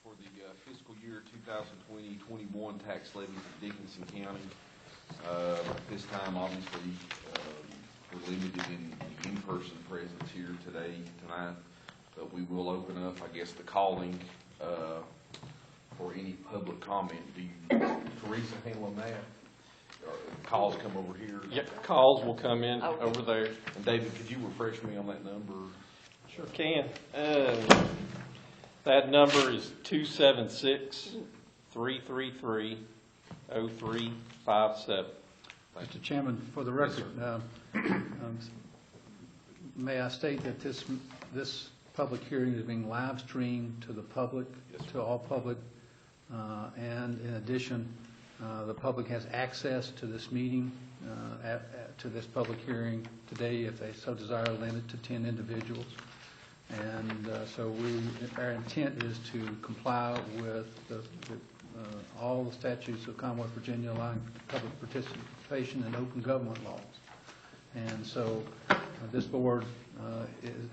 for the fiscal year 2020-21 tax levies in Dickinson County. At this time, obviously, we're limited in the in-person presence here tonight, but we will open up, I guess, the calling for any public comment. Do you, Teresa, handle that? Or calls come over here? Yep, calls will come in over there. And David, could you refresh me on that number? Sure can. That number is 276-333-0357. Mr. Chairman, for the record, may I state that this public hearing is being live streamed to the public, yes, to all public, and in addition, the public has access to this meeting, to this public hearing today, if they so desire, limited to 10 individuals. And so our intent is to comply with all the statutes of Commonwealth Virginia allowing public participation in open government laws. And so this board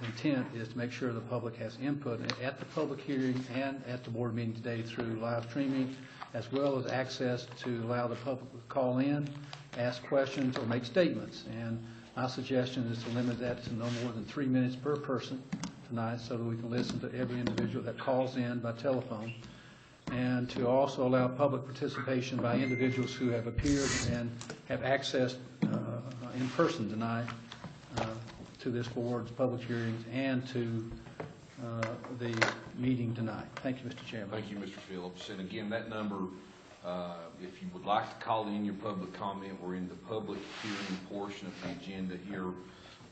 intent is to make sure the public has input at the public hearing and at the board meeting today through live streaming, as well as access to allow the public to call in, ask questions, or make statements. And my suggestion is to limit that to no more than 3 minutes per person tonight, so that we can listen to every individual that calls in by telephone, and to also allow public participation by individuals who have appeared and have access in person tonight to this board's public hearings and to the meeting tonight. Thank you, Mr. Chairman. Thank you, Mr. Phillips. And again, that number, if you would like to call in your public comment, we're in the public hearing portion of the agenda here.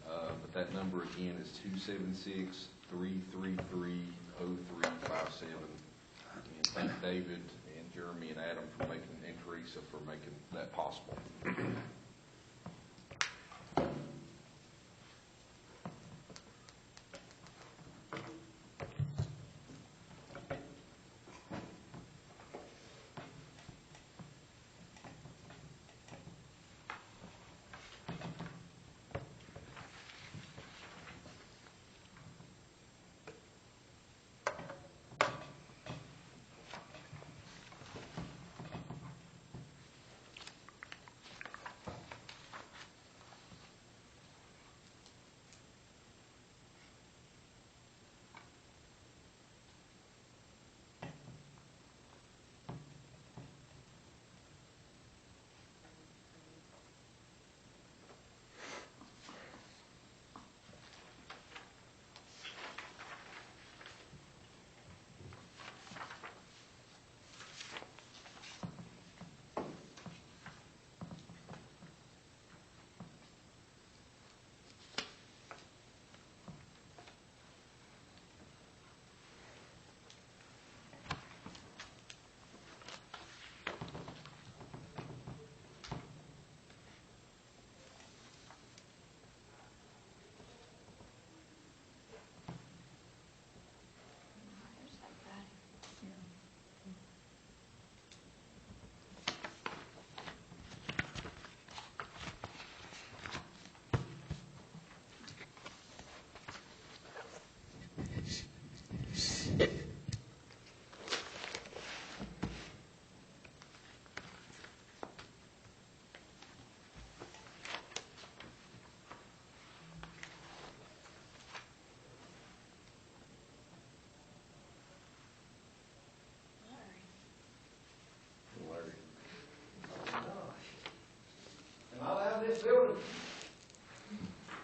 But that number again is 276-333-0357. And thank David and Jeremy and Adam for making, and Teresa for making that possible.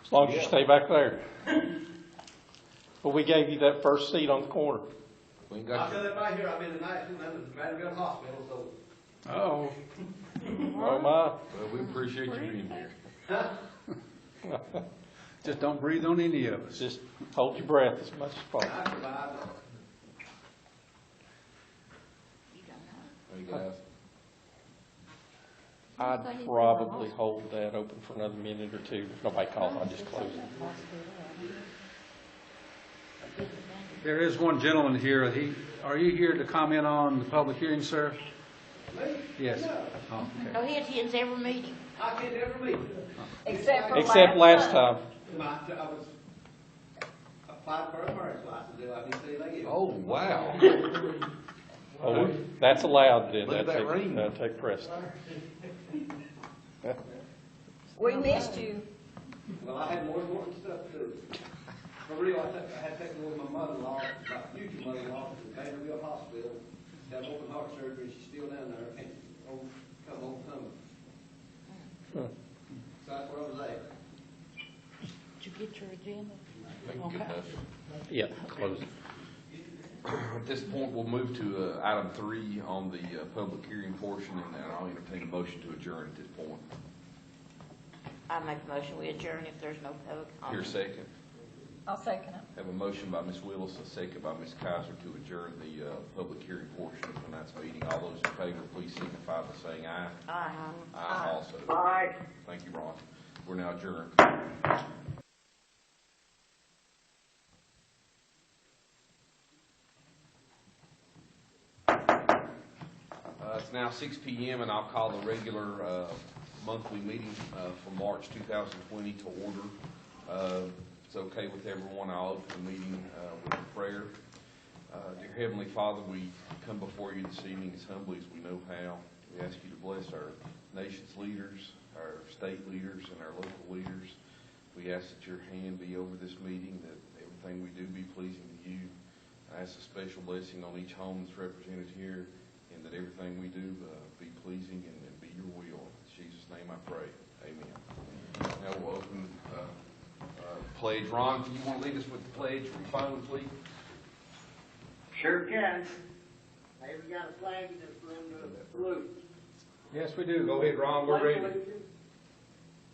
As long as you stay back there. But we gave you that first seat on the corner. I'll tell everybody here, I've been tonight in the Madrigal Hospital, so. Oh my. Well, we appreciate you being here. Huh? Just don't breathe on any of us. Just hold your breath as much as possible. I survived. Hey guys. I'd probably hold that open for another minute or two. If nobody calls, I'll just close it. There is one gentleman here. Are you here to comment on the public hearing, sir? Me? Yes. No. Oh, okay. No, he attends every meeting. I attend every meeting. Except for Except last time. I was applied for a marriage license, do I need to see that again? Oh, wow. Oh, that's allowed then. Look at that ring. That'll take precedent. We missed you. Well, I had more important stuff to do. For real, I had to take her with my mother-in-law, my future mother-in-law, to the Vanderbilt Hospital, to have open heart surgery, she's still down there, can't come overcome it. So that's where I was at. Did you get your agenda? Good enough. Yeah, close it. At this point, we'll move to item 3 on the public hearing portion, and I'll entertain a motion to adjourn at this point. I make a motion, we adjourn if there's no public Here, comment. second. I'll second it. Have a motion by Ms. Willis, a second by Ms. Kaiser to adjourn the public hearing portion of tonight's meeting. All those in favor, please signify by saying aye. Aye. Aye also. Aye. Thank you, Ron. We're now adjourned. It's now 6 p.m. and I'll call the regular monthly meeting for March 2020 to order. If it's okay with everyone, I'll open the meeting with a prayer. Dear Heavenly Father, we come before you this evening as humbly as we know how. We ask you to bless our nation's leaders, our state leaders, and our local leaders. We ask that your hand be over this meeting, that everything we do be pleasing to you. I ask a special blessing on each home that's represented here, and that everything we do be pleasing and be your will. In Jesus' name I pray. Amen. Now we'll open pledge. Ron, do you want to lead us with the pledge from phone, please? Sure can. Hey, we got a flag that's from the blue. Yes, we do. Go ahead, Ron, we're ready.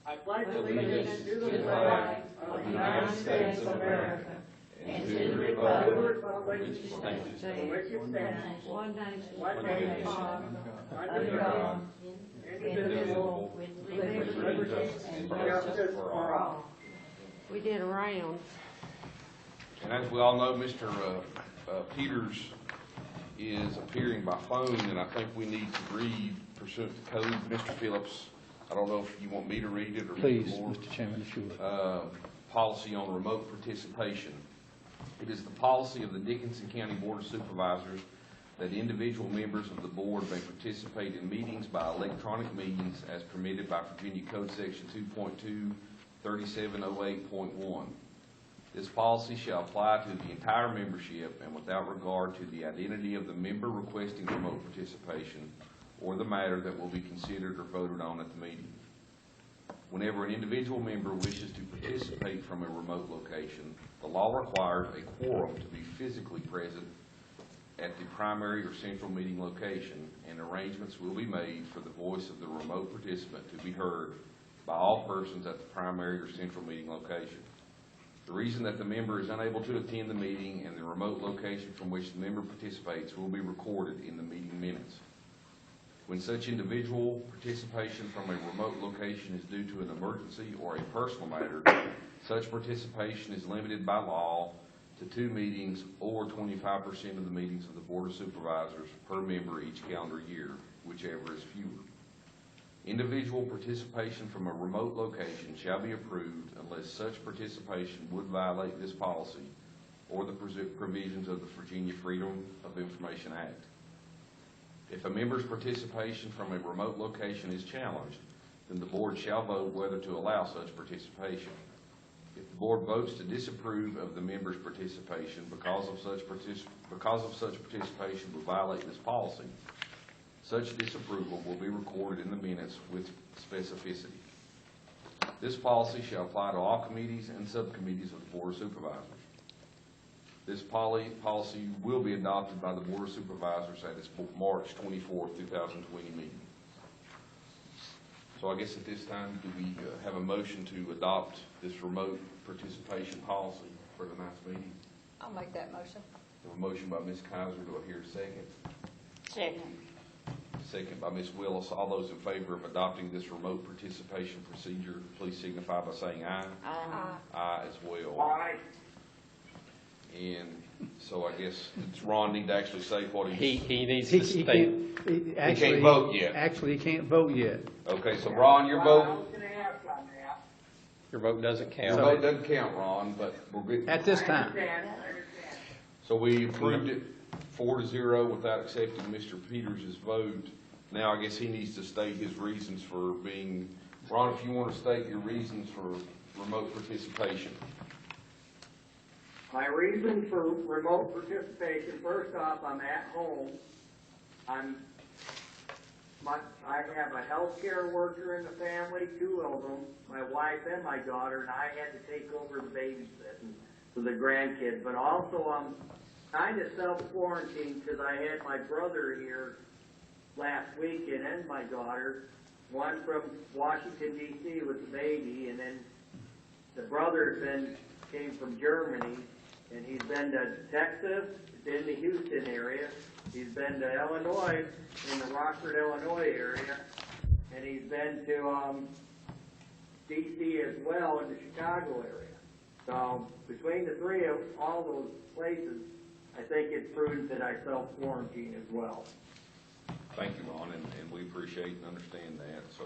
I pledge Allegiance to the flag of the United States of America and to the republic for which it stands, One nation, one nation, under God, indivisible, with liberty and justice for all. we did a round. And as we all know, Mr. Peters is appearing by phone, and I think we need to read pursuant to code. Mr. Phillips, I don't know if you want me to read it or Please, Mr. Moore. Mr. Chairman, if you would. Policy on remote participation. It is the policy of the Dickinson County Board of Supervisors that individual members of the board may participate in meetings by electronic means as permitted by Virginia Code Section 2.23708.1. This policy shall apply to the entire membership and without regard to the identity of the member requesting remote participation or the matter that will be considered or voted on at the meeting. Whenever an individual member wishes to participate from a remote location, the law requires a quorum to be physically present at the primary or central meeting location, and arrangements will be made for the voice of the remote participant to be heard by all persons at the primary or central meeting location. The reason that the member is unable to attend the meeting and the remote location from which the member participates will be recorded in the meeting minutes. When such individual participation from a remote location is due to an emergency or a personal matter, such participation is limited by law to 2 meetings or 25% of the meetings of the Board of Supervisors per member each calendar year, whichever is fewer. Individual participation from a remote location shall be approved unless such participation would violate this policy or the provisions of the Virginia Freedom of Information Act. If a member's participation from a remote location is challenged, then the board shall vote whether to allow such participation. If the board votes to disapprove of the member's participation because of such participation would violate this policy, such disapproval will be recorded in the minutes with specificity. This policy shall apply to all committees and subcommittees of the Board of Supervisors. This policy will be adopted by the Board of Supervisors at its March 24th, 2020 meeting. So I guess at this time, do we have a motion to adopt this remote participation policy for tonight's meeting? I'll make that motion. We have a motion by Ms. Kaiser. Do I hear a second? Second. Second by Ms. Willis. All those in favor of adopting this remote participation procedure, please signify by saying aye. Aye. Aye as well. Aye. And so I guess, does Ron need to actually say what he's... He needs to state. He can't vote yet. Actually, he can't vote yet. Okay, so Ron, your vote? I was gonna ask on that. Your vote doesn't Your count. vote doesn't count, Ron, but we're good. At this time. So we approved it 4-0 without accepting Mr. Peters' vote. Now I guess he needs to state his reasons for being, Ron, if you want to state your reasons for remote participation. My reason for remote participation, first off, I'm at home. I have a healthcare worker in the family, 2 of them, my wife and my daughter, and I had to take over the babysitting for the grandkids. But also I'm kind of self-quarantined because I had my brother here last weekend and my daughter, one from Washington, D.C. with the baby, and then the brother came from Germany, and he's been to Texas, been to Houston area, he's been to Illinois, in the Rockford, Illinois area, and he's been to D.C. as well, in the Chicago area. So between the 3 of all those places, I think it's prudent that I self-quarantine as well. Thank you, Ron, and we appreciate and understand that. So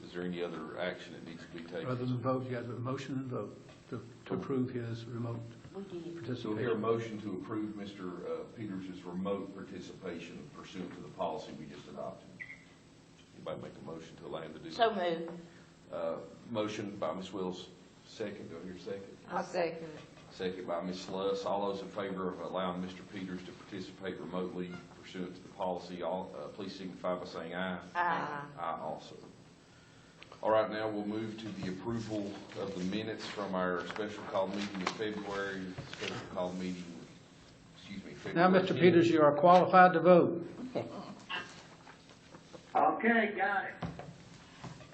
is there any other action that needs to be taken? Other than vote, you got a motion and vote to approve his remote So we'll hear a participation. motion to approve Mr. Peters' remote participation pursuant to the policy we just adopted. Anybody make a motion to allow him to do that? So moved. Motion by Ms. Wills, second. Do I hear a second? I'll second it. Second by Ms. Sluss. All those in favor of allowing Mr. Peters to participate remotely pursuant to the policy, please signify by saying aye. Aye. Aye also. All right, now we'll move to the approval of the minutes from our special call meeting in February, Now, February Mr. 10th. Peters, you are qualified to vote. Okay, got it.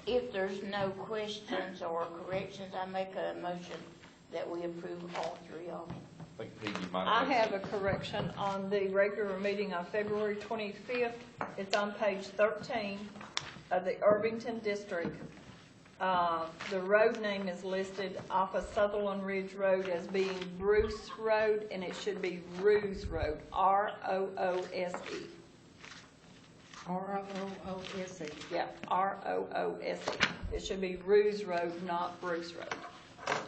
If there's no questions or corrections, I make a motion that we approve all 3 of them. I think Peggy might I make have a correction on the regular meeting on February 25th. It's on page 13 of the Irvington District. The road name is listed off of Sutherland Ridge Road as being Bruce Road, and it should be Roose Road, R-O-O-S-E. R-O-O-S-E. Yeah, R-O-O-S-E. It should be Roose Road, not Bruce Road.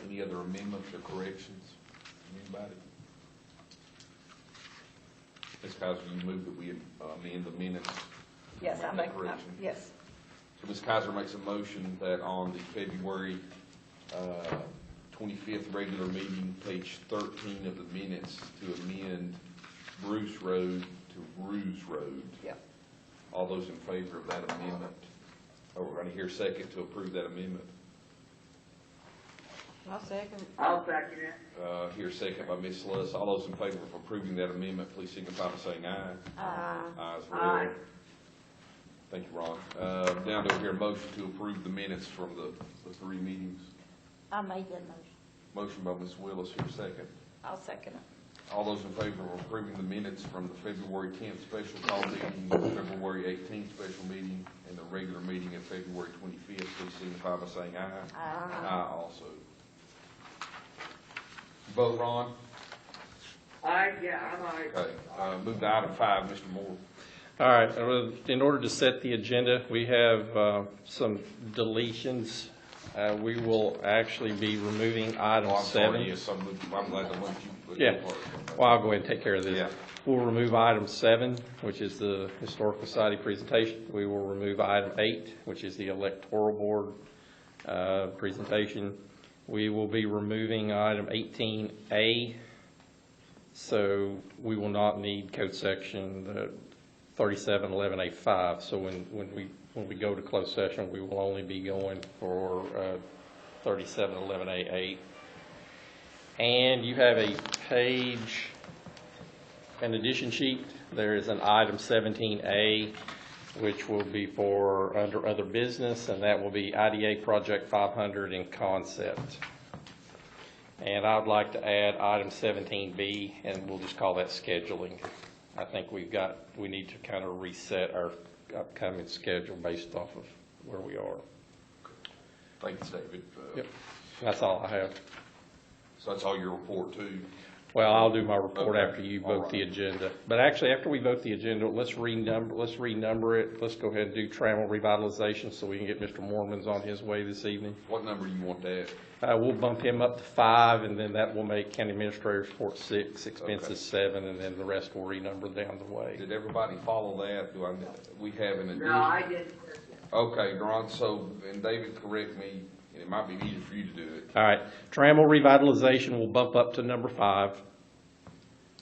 Any other amendments or corrections? Anybody? Ms. Kaiser, you move that we amend the minutes? Yes, I make, correction. yes. So Ms. Kaiser makes a motion that on the February 25th regular meeting, page 13 of the minutes, to amend Bruce Road to Roose Road. Yep. All those in favor of that amendment? Oh, we're going to hear a second to approve that amendment. I'll second. I'll second it. Here a second by Ms. Sluss. All those in favor of approving that amendment, please signify by saying aye. Aye. Aye as well. Aye. Thank you, Ron. Now do I hear a motion to approve the minutes from the 3 meetings? I made that motion. Motion by Ms. Willis, here a second. I'll second it. All those in favor of approving the minutes from the February 10th special call meeting, February 18th special meeting, and the regular meeting of February 25th, please signify by saying aye. Aye. Aye also. Vote, Ron? I'm aye. Okay. Move to item 5, Mr. Moore. All right, in order to set the agenda, we have some deletions. We will actually be removing item Oh, I'm sorry, 7. yes, I'm glad to let you. Yeah, well, I'll go ahead and take care of this. Yeah. We'll remove item 7, which is the Historical Society presentation. We will remove item 8, which is the Electoral Board presentation. We will be removing item 18A, so we will not need code section 3711A5. So when we go to closed session, we will only be going for 3711A8. And you have a page, an addition sheet. There is an item 17A, which will be for under other business, and that will be IDA Project 500 in concept. And I'd like to add item 17B, and we'll just call that scheduling. I think we need to kind of reset our upcoming schedule based off of where we are. Thanks, David. Yep, that's all I have. So that's all your report too? Well, I'll do my report Okay. after you All vote the right. agenda. But actually, after we vote the agenda, let's renumber it. Let's go ahead and do travel revitalization so we can get Mr. Mormons on his way this evening. What number you want that? We'll bump him up to 5, and then that will make county administrator's report 6, expenses Okay. 7, and then the rest will renumber down the way. Did everybody follow that? We have an addition? No, I didn't. Okay, Ron, so, and David, correct me, and it might be easier for you to do it. All right, trammel revitalization will bump up to number 5.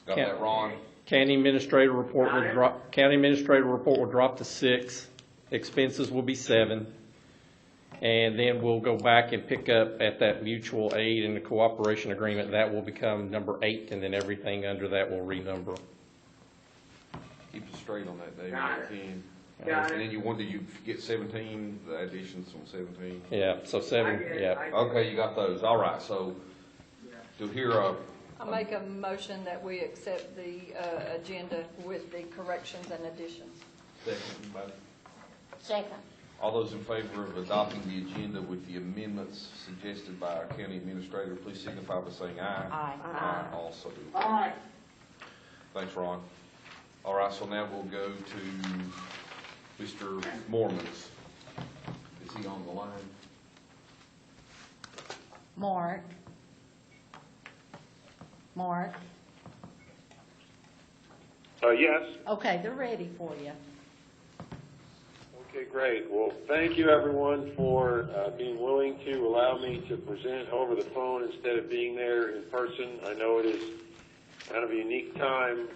Got that, Ron? County administrator report will drop to 6. Expenses will be 7. And then we'll go back and pick up at that mutual aid and the cooperation agreement. That will become number 8, and then everything under that will renumber. Keep us straight on that, David, Got if you can. Got And it. then you get 17, the additions on 17? Yeah, so 7, I get it. yeah. Okay, you got those, all right, so, to hear a, I make a motion that we accept the agenda with the corrections and additions. second, anybody? Second. All those in favor of adopting the agenda with the amendments suggested by our county administrator, please signify by saying aye. Aye. Also do. Aye. Thanks, Ron. All right, so now we'll go to Mr. Mormons. Is he on the line? Mark. Yes. Okay, they're ready for you. Okay, great. Well, thank you, everyone, for being willing to allow me to present over the phone instead of being there in person. I know it is kind of a unique time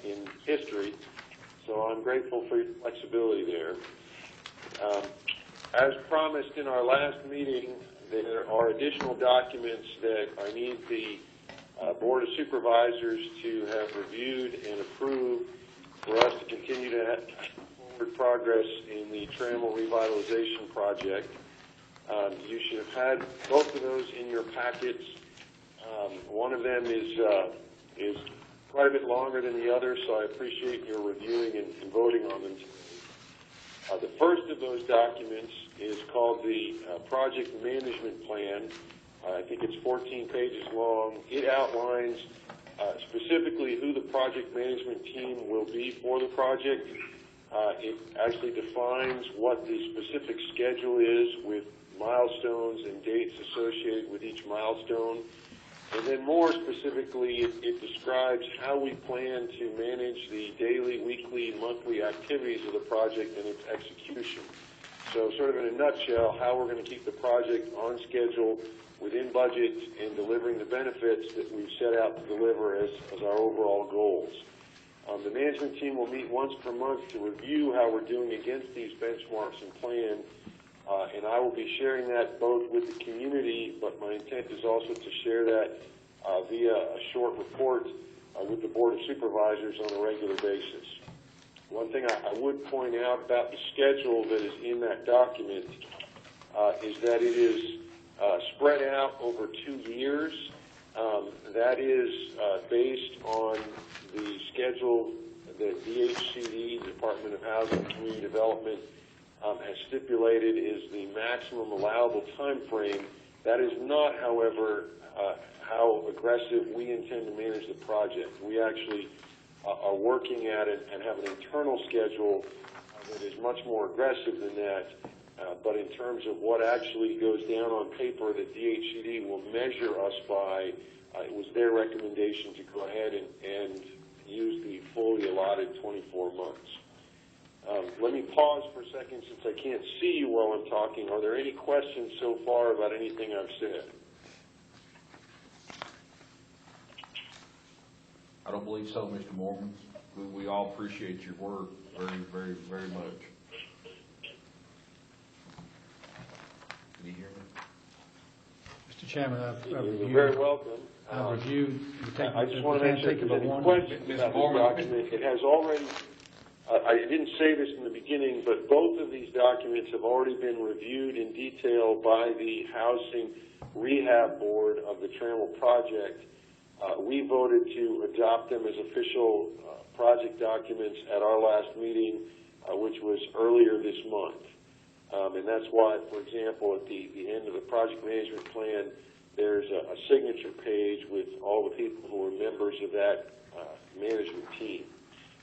in history, so I'm grateful for your flexibility there. As promised in our last meeting, there are additional documents that I need the Board of Supervisors to have reviewed and approved for us to continue to have forward progress in the Trammell Revitalization Project. You should have had both of those in your packets. One of them is quite a bit longer than the other, so I appreciate your reviewing and voting on them today. The first of those documents is called the Project Management Plan. I think it's 14 pages long. It outlines specifically who the project management team will be for the project. It actually defines what the specific schedule is with milestones and dates associated with each milestone. And then more specifically, it describes how we plan to manage the daily, weekly, monthly activities of the project and its execution. So sort of in a nutshell, how we're going to keep the project on schedule, within budget, and delivering the benefits that we've set out to deliver as our overall goals. The management team will meet once per month to review how we're doing against these benchmarks and plan, and I will be sharing that both with the community, but my intent is also to share that via a short report with the Board of Supervisors on a regular basis. One thing I would point out about the schedule that is in that document is that it is spread out over 2 years. That is based on the schedule that DHCD, Department of Housing and Community Development, has stipulated is the maximum allowable time frame. That is not, however, how aggressive we intend to manage the project. We actually are working at it and have an internal schedule that is much more aggressive than that. But in terms of what actually goes down on paper that DHCD will measure us by, it was their recommendation to go ahead and use the fully allotted 24 months. Let me pause for a second since I can't see you while I'm talking. Are there any questions so far about anything I've said? I don't believe so, Mr. Mormons. We all appreciate your work very, very, very much. Can you hear me? Mr. Chairman, I've You're reviewed. very welcome. I've reviewed. I just want to mention if there's any questions Mr. about Mormon. this document. It has already, I didn't say this in the beginning, but both of these documents have already been reviewed in detail by the Housing Rehab Board of the Trammell Project. We voted to adopt them as official project documents at our last meeting, which was earlier this month. And that's why, for example, at the end of the project management plan, there's a signature page with all the people who are members of that management team.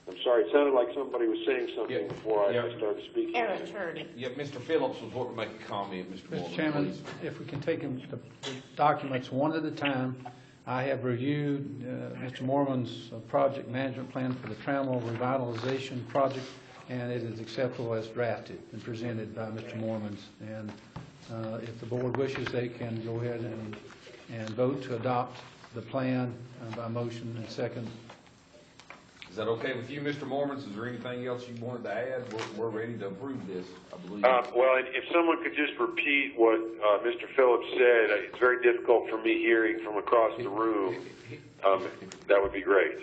I'm sorry, it sounded like somebody was saying something Yeah. before I Yeah. started speaking. Our attorney. Yeah, Mr. Phillips was wanting to make a comment, Mr. Mormon, Mr. Chairman, please. if we can take the documents one at a time, I have reviewed Mr. Mormon's project management plan for the Trammell Revitalization Project, and it is acceptable as drafted and presented by Mr. Mormon's. And if the board wishes, they can go ahead and vote to adopt the plan by motion and second. Is that okay with you, Mr. Mormons? Is there anything else you wanted to add? We're ready to approve this, I believe. Well, and if someone could just repeat what Mr. Phillips said, it's very difficult for me hearing from across the room. That would be great.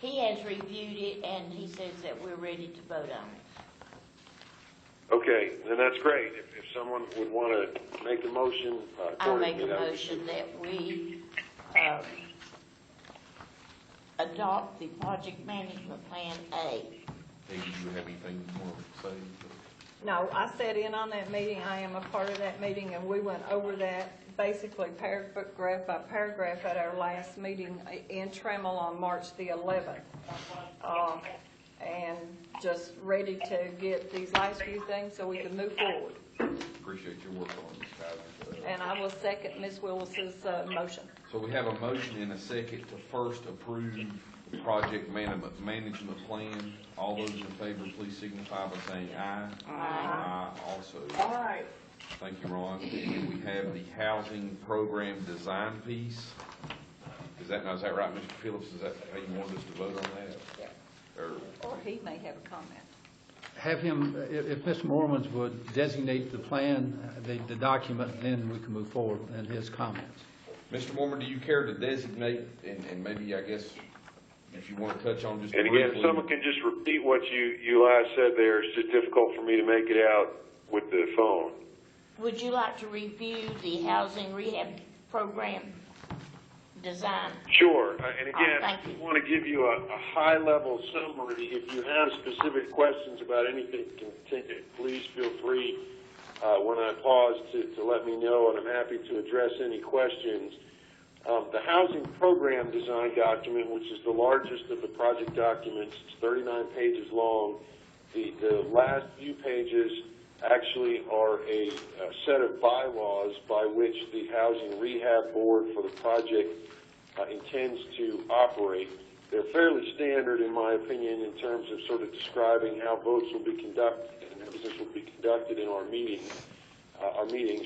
He has reviewed it, and he says that we're ready to vote on it. Okay, then that's great. If someone would want to make a motion I'll make accordingly, a that would be motion good. that we adopt the project management plan A. Hey, do you have anything you want to say? No, I sat in on that meeting, I am a part of that meeting, and we went over that basically paragraph by paragraph at our last meeting in Trammell on March the 11th. And just ready to get these last few things so we can move forward. Appreciate your work on this, guys. And I will second Ms. Willis's motion. So we have a motion and a second to first approve the project management plan. All those in favor, please signify by saying aye. Aye. Also. All right. Thank you, Ron. And we have the housing program design piece. Is that right, Mr. Phillips? Is that how you wanted us to vote on that? Yeah. Or, Or he may have a comment. Have him, if Mr. Mormons would designate the plan, the document, then we can move forward in his comments. Mr. Mormon, do you care to designate, and maybe, I guess, if you want to touch on just And briefly. again, if someone can just repeat what you last said there, it's just difficult for me to make it out with the phone. Would you like to review the housing rehab program design? Sure, and again, thank I you. want to give you a high-level summary. If you have specific questions about anything, please feel free when I pause to let me know, and I'm happy to address any questions. The housing program design document, which is the largest of the project documents, it's 39 pages long. The last few pages actually are a set of bylaws by which the Housing Rehab Board for the project intends to operate. They're fairly standard, in my opinion, in terms of sort of describing how votes will be conducted and how business will be conducted in our meetings.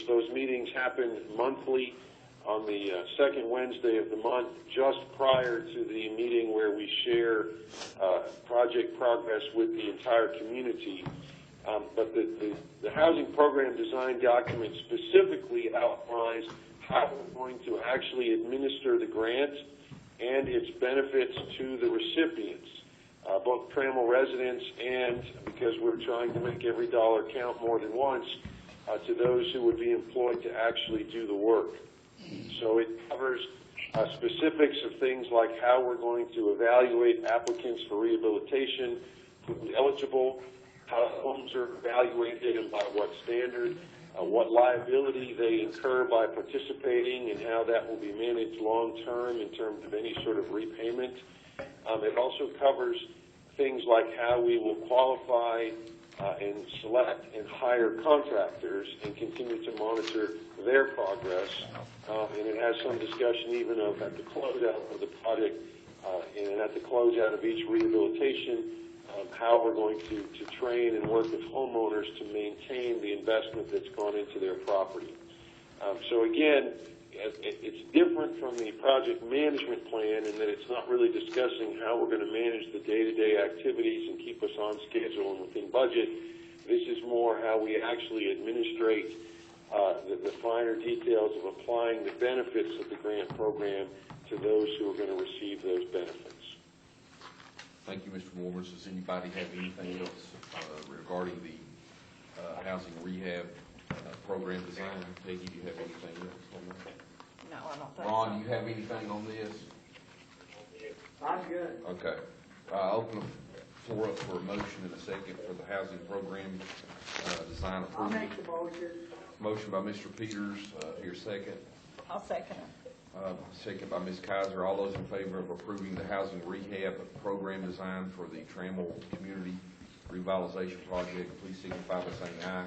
Those meetings happen monthly on the second Wednesday of the month, just prior to the meeting where we share project progress with the entire community. But the housing program design document specifically outlines how we're going to actually administer the grant and its benefits to the recipients, both Trammell residents and, because we're trying to make every dollar count more than once, to those who would be employed to actually do the work. So it covers specifics of things like how we're going to evaluate applicants for rehabilitation, who's eligible, how homes are evaluated and by what standard, what liability they incur by participating, and how that will be managed long-term in terms of any sort of repayment. It also covers things like how we will qualify and select and hire contractors and continue to monitor their progress. And it has some discussion even of at the closeout of the project and at the closeout of each rehabilitation, how we're going to train and work with homeowners to maintain the investment that's gone into their property. So again, it's different from the project management plan in that it's not really discussing how we're going to manage the day-to-day activities and keep us on schedule and within budget. This is more how we actually administrate the finer details of applying the benefits of the grant program to those who are going to receive those benefits. Thank you, Mr. Mormon. Does anybody have anything else regarding the housing rehab program design? Peggy, do you have anything else on that? No, I don't think Ron, so. do you have anything on this? I'm good. Okay. Open the floor up for a motion and a second for the housing program design I'll approval. make the motion. Motion by Mr. Peters, here second. I'll second it. Second by Ms. Kaiser. All those in favor of approving the housing rehab program design for the Trammell Community Revitalization Project, please signify by saying aye.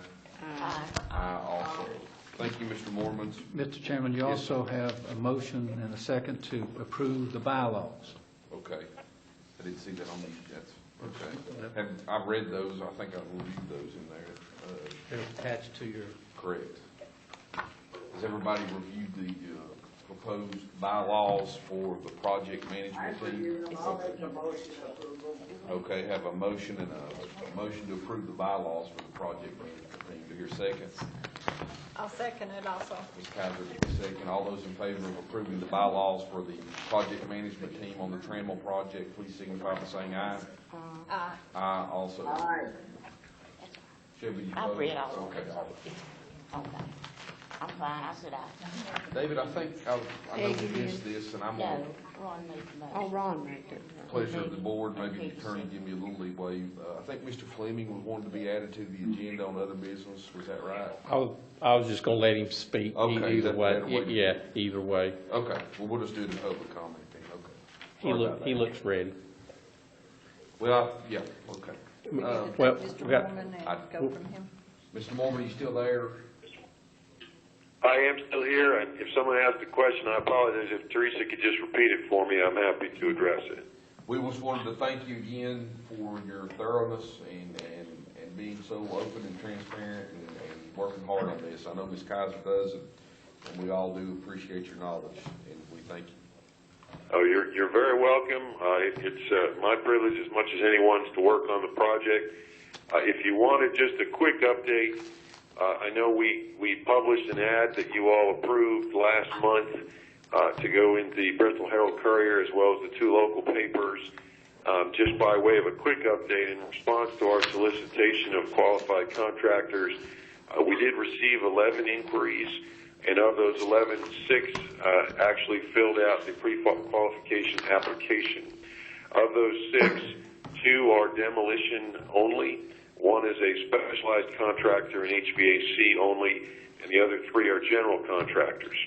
Aye. Aye also. Thank you, Mr. Mormons. Mr. Chairman, you Yes, also have a motion and a second to approve the bylaws. Okay. I didn't see that on these. That's okay. I've read those. I think I've reviewed those in there. They're attached to your... Correct. Has everybody reviewed the proposed bylaws for the project management team? I'll make a motion to approve them. Okay, have a motion and a motion to approve the bylaws for the project management team. Do you hear seconds? I'll second it also. Ms. Kaiser, second. All those in favor of approving the bylaws for the project management team on the Trammell project, please signify by saying aye. Aye. Aye also. Aye. Shelby, you I've vote? read all of Okay. it. Okay. I'm fine, I said aye. David, I think, I know we missed this, and I'm No, on Ron made the motion. Oh, Ron made it. pleasure of the board, maybe the attorney give me a little leeway. I think Mr. Fleming was wanting to be added to the agenda on other business, was that right? I was just gonna let him speak Okay, either that way. better way to- Yeah, either way. Okay, well, we'll just do it in public comment then, okay. He looks ready. Well, yeah, okay. Well, Mr. we got- Mormon and I- go from him. Mr. Mormon, you still there? I am still here, and if someone asked a question, I apologize. If Teresa could just repeat it for me, I'm happy to address it. We just wanted to thank you again for your thoroughness and being so open and transparent and working hard on this. I know Ms. Kaiser does, and we all do appreciate your knowledge, and we thank you. Oh, you're very welcome. It's my privilege as much as anyone's to work on the project. If you wanted just a quick update, I know we published an ad that you all approved last month to go into the Bristol Herald Courier as well as the two local papers. Just by way of a quick update, in response to our solicitation of qualified contractors, we did receive 11 inquiries, and of those 11, 6 actually filled out the pre-qualification application. Of those 6, 2 are demolition only. One is a specialized contractor in HVAC only, and the other 3 are general contractors.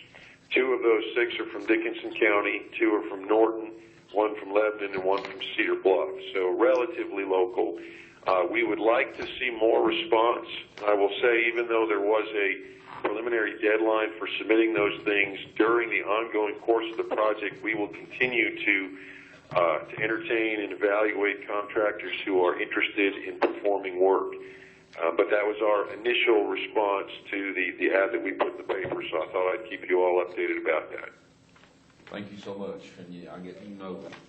2 of those 6 are from Dickinson County, 2 are from Norton, 1 from Lebanon, and 1 from Cedar Bluff, so relatively local. We would like to see more response. I will say, even though there was a preliminary deadline for submitting those things, during the ongoing course of the project, we will continue to entertain and evaluate contractors who are interested in performing work. But that was our initial response to the ad that we put in the paper, so I thought I'd keep you all updated about that. Thank you so much, and yeah, I get,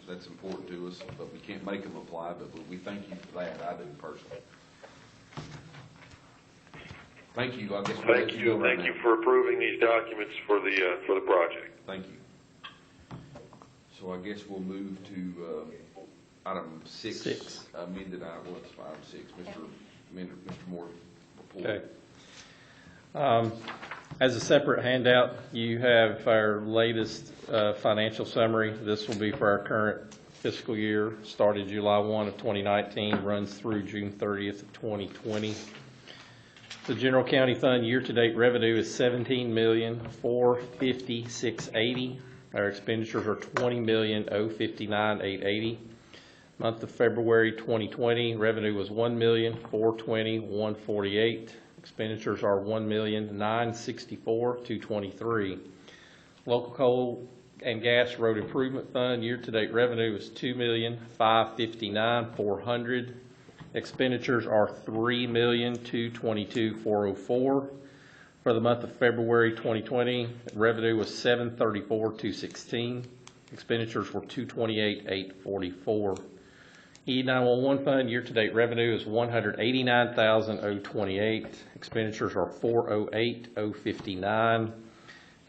that's important to us, but we can't make them apply, but we thank you for that, I do personally. Thank you, I guess we'll let you go right Thank you now. for approving these documents for the project. Thank you. So I guess we'll move to item 6. Amended item, well, it's 5 and 6. Mr. Moore, report. Okay. As a separate handout, you have our latest financial summary. This will be for our current fiscal year, started July 1 of 2019, runs through June 30th of 2020. The general county fund year-to-date revenue is $17,450,680. Our expenditures are $20,059,880. Month of February 2020, revenue was $1,420,148. Expenditures are $1,964,223. Local coal and gas road improvement fund year-to-date revenue is $2,559,400. Expenditures are $3,222,404. For the month of February 2020, revenue was $734,216. Expenditures were $228,844. E911 fund year-to-date revenue is $189,028. Expenditures are $408,059.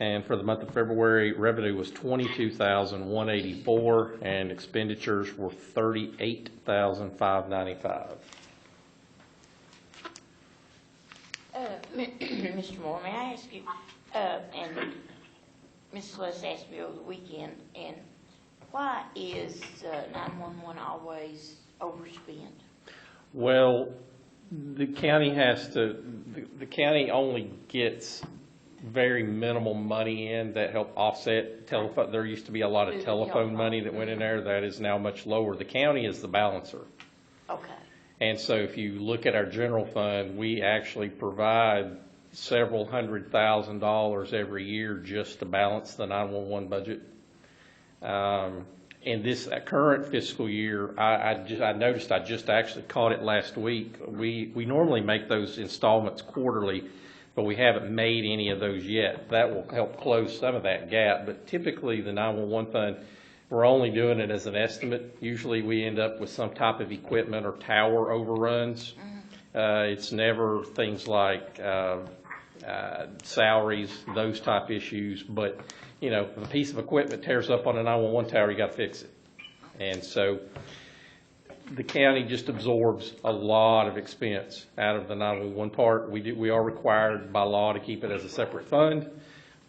And for the month of February, revenue was $22,184, and expenditures were $38,595. Mr. Moore, may I ask you, and Ms. Celeste asked me over the weekend, and why is 911 always overspent? Well, the county has to, the county only gets very minimal money in that help offset telephone. There used to be a lot of telephone money that went in there. That is now much lower. The county is the balancer. Okay. And so if you look at our general fund, we actually provide several $100,000 every year just to balance the 911 budget. In this current fiscal year, I noticed, I just actually caught it last week. We normally make those installments quarterly, but we haven't made any of those yet. That will help close some of that gap. But typically, the 911 fund, we're only doing it as an estimate. Usually we end up with some type of equipment or tower overruns. It's never things like salaries, those type issues. But, you know, if a piece of equipment tears up on a 911 tower, you got to fix it. And so the county just absorbs a lot of expense out of the 911 part. We are required by law to keep it as a separate fund.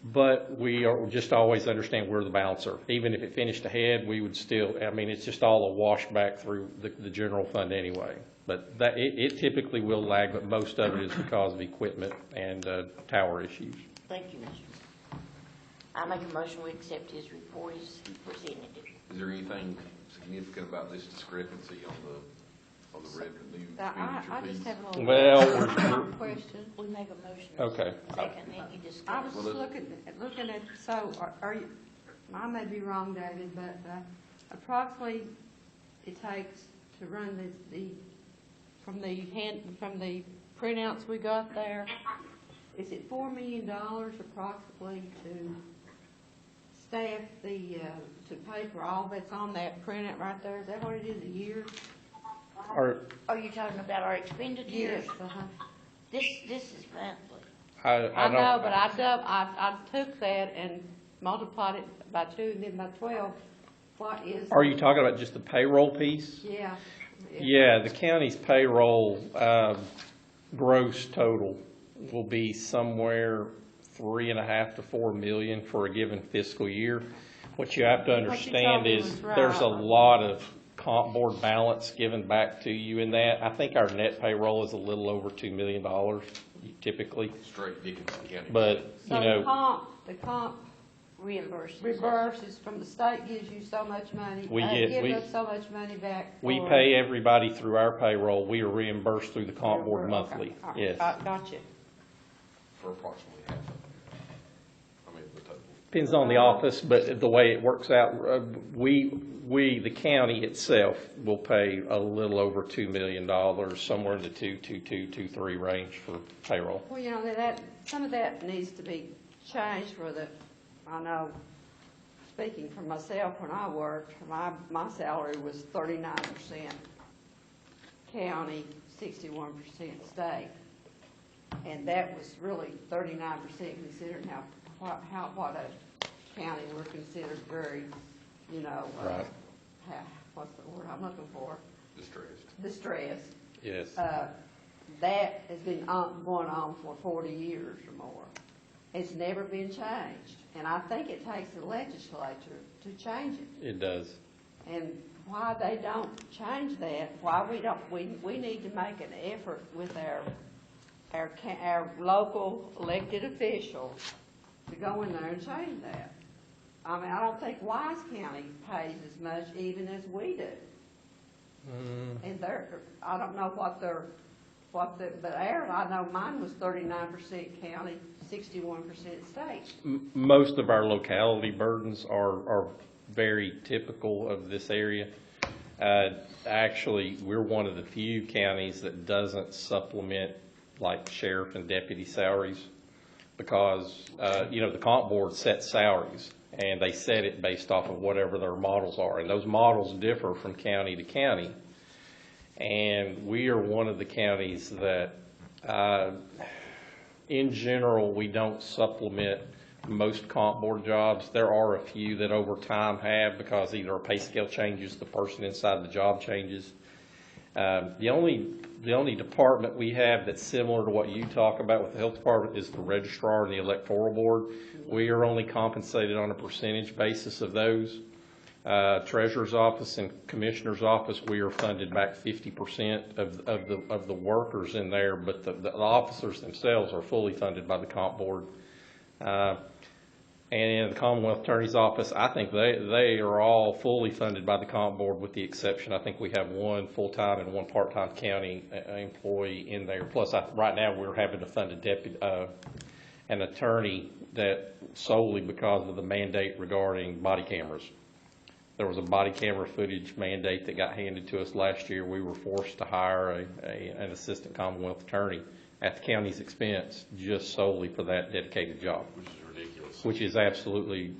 But we are just always understand we're the balancer. Even if it finished ahead, we would still, I mean, it's just all a wash back through the general fund anyway. But that, it typically will lag, but most of it is because of equipment and tower issues. Thank you, Mr. I make a motion we accept his report as he presented it. Is there anything significant about this discrepancy on the revenue I expenditure just piece? have a little Well, question. We make a motion. Okay. Second, and you discuss. I was Well, looking at, so are you, I may be wrong, David, but approximately it takes to run from the printouts we got there, is it $4 million approximately to staff to pay for all that's on that printout right there? Is that what it is a year? Are you talking about our expenditures? Yes. This is monthly. I know, but I took that and multiplied it by 2 and then by 12. What is? Are you talking about just the payroll piece? Yeah. Yeah, the county's payroll gross total will be somewhere 3.5 to 4 million for a given fiscal year. What you have to understand is there's a lot of comp board balance given back to you in that. I think our net payroll is a little over $2 million typically. Straight Dickinson County. But, So you know, the comp Reimburses. reverses from the state gives you so much money. We Gives us so much money back. we for- pay everybody through our payroll. We are reimbursed through the comp board Okay, monthly. all right. Yes. Gotcha. For approximately half of it. I mean, the total. Depends on the office, but the way it works out, the county itself will pay a little over $2 million, somewhere in the 2.3 range for payroll. Well, you know, some of that needs to be changed I know, speaking for myself, when I worked, my salary was 39% county, 61% state. And that was really 39% considering what a county we're considered very, you know, Right. What's the word I'm looking for? Distressed. Yes. That has been going on for 40 years or more. It's never been changed. And I think it takes the legislature to change it. It does. And why they don't change that, we need to make an effort with our local elected officials to go in there and change that. I mean, I don't think Wise County pays as much even as we do. And I don't know but ours, I know mine was 39% county, 61% state. Most of our locality burdens are very typical of this area. Actually, we're one of the few counties that doesn't supplement like sheriff and deputy salaries because, you know, the comp board sets salaries and they set it based off of whatever their models are. And those models differ from county to county. And we are one of the counties that, in general, we don't supplement most comp board jobs. There are a few that over time have because either a pay scale changes, the person inside the job changes. The only department we have that's similar to what you talk about with the health department is the registrar and the electoral board. We are only compensated on a percentage basis of those. Treasurer's office and commissioner's office, we are funded back 50% of the workers in there, but the officers themselves are fully funded by the comp board. And the Commonwealth Attorney's Office, I think they are all fully funded by the Comp Board with the exception, I think we have one full-time and one part-time county employee in there. Plus, right now, we're having to fund an attorney that solely because of the mandate regarding body cameras. There was a body camera footage mandate that got handed to us last year. We were forced to hire an assistant Commonwealth attorney at the county's expense just solely for that dedicated job. Which is ridiculous. Which is absolutely,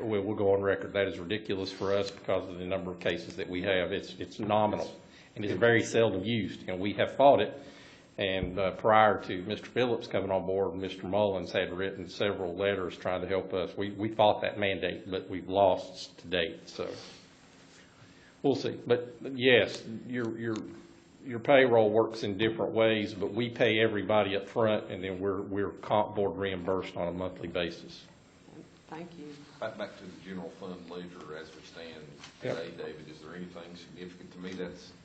we'll go on record, that is ridiculous for us because of the number of cases that we have. It's nominal, and it's very seldom used, and we have fought it. And prior to Mr. Phillips coming on board, Mr. Mullins had written several letters trying to help us. We fought that mandate, but we've lost to date, so we'll see. But yes, your payroll works in different ways, but we pay everybody up front, and then we're Comp Board reimbursed on a monthly basis. Thank you. Back to the general fund ledger as we stand today, David, is there anything significant? To me,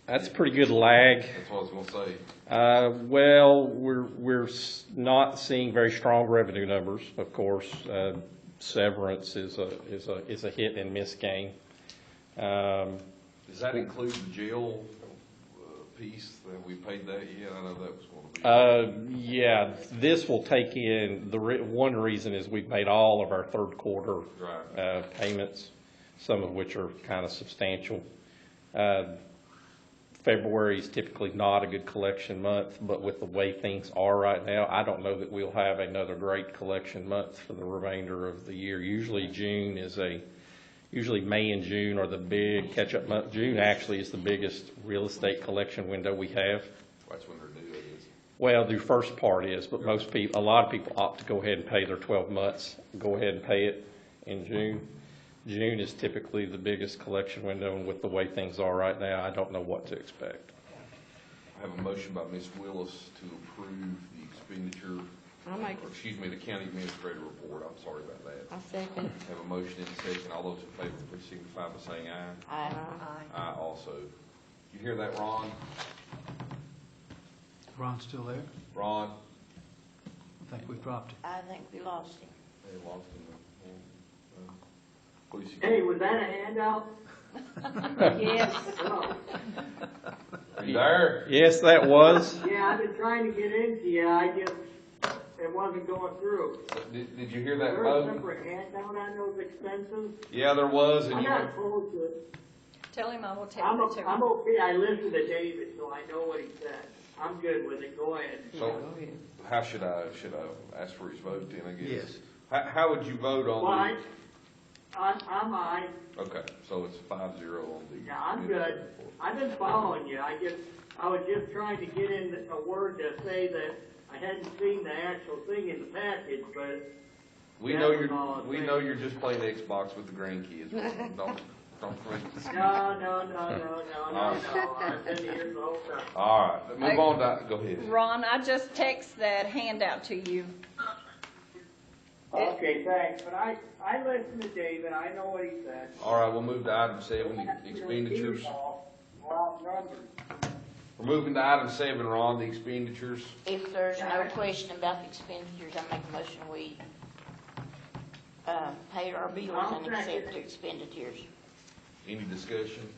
that's a pretty good lag. That's what I was going to say. Well, we're not seeing very strong revenue numbers, of course. Severance is a hit and miss game. Does that include the jail piece? Have we paid that yet? I know that was going to be. Yeah, this will take in, one reason is we've made all of our third quarter payments, some of which are kind of substantial. February is typically not a good collection month, but with the way things are right now, I don't know that we'll have another great collection month for the remainder of the year. Usually May and June are the big catch-up month. June actually is the biggest real estate collection window we have. That's when they're due, it is. Well, the first part is, but a lot of people opt to go ahead and pay their 12 months, go ahead and pay it in June. June is typically the biggest collection window, and with the way things are right now, I don't know what to expect. I have a motion by Ms. Willis to approve the expenditure, the county administrator report. I'm sorry about that. I'll second. Have a motion and a second. All those in favor, please signify by saying aye. Aye. Aye also. You hear that, Ron? Ron's still there? Ron? I think we've dropped it. I think we lost him. They lost him. Hey, was that a handout? Yes. Oh. Are you there? Yes, that was. Yeah, I've been trying to get into you, it wasn't going through. Did you hear that Is there a vote? separate handout on those expenses? Yeah, there was. And I'm you not went, opposed to it. Tell him I will take I'm it to him. okay, I listened to David, so I know what he said. I'm good with it, go ahead. so how should I ask for his vote then, I guess? Yes. How would you vote on Well, I'm aye. Okay, so it's 5-0 on the. Yeah, I'm good. I've been following you. I was just trying to get in a word to say that I hadn't seen the actual thing in the package, but We know you're just playing Xbox with the grandkids. Don't think. no. I've been here the whole time. All right, move on to, go ahead. Ron, I just text that handout to you. Okay, thanks. But I listened to David. I know what he said. All right, we'll move to item 7, the expenditures. We're moving to item 7, Ron, the expenditures. If there's no question about the expenditures, I make a motion we pay our bills and accept the expenditures. Any discussion?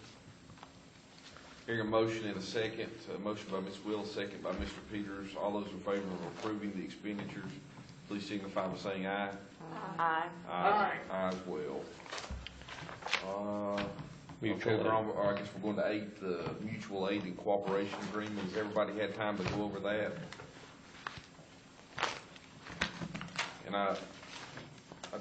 Hearing a motion in a second. A motion by Ms. Will, second by Mr. Peters. All those in favor of approving the expenditures, please signify by saying aye. Aye. Aye. Aye as well. Okay, I guess we're going to 8, the mutual aid and cooperation agreement. Has everybody had time to go over that? And I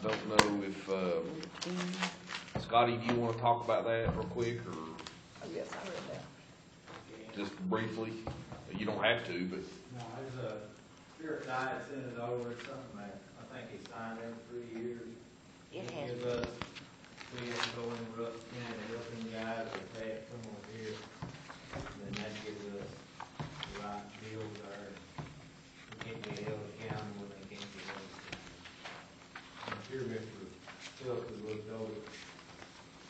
don't know if, Scotty, do you want to talk about that real quick, or Oh, yes, I read that. just briefly? You don't have to, but. No, there's a Spirit Guide sent it over, it's something that I think he signed every 3 years. It has. Gives us, we have to go in and look, in the guys, we pay it, come over here, and then that gives us the right deals there. We can't be held accountable when they can't be held accountable. I'm sure Mr. Phillips has looked over it.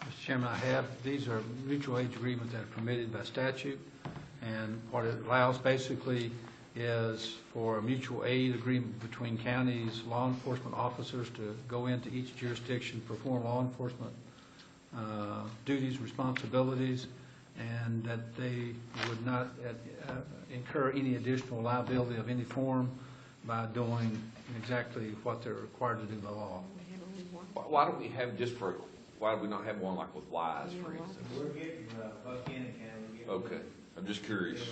Mr. Chairman, these are mutual aid agreements that are permitted by statute, and what it allows basically, is for a mutual aid agreement between counties' law enforcement officers to go into each jurisdiction, perform law enforcement duties, responsibilities, and that they would not incur any additional liability of any form by doing exactly what they're required to do by law. Why don't we have why do we not have one like with Wise, for instance? We're getting, Buchanan County. Okay, I'm just curious.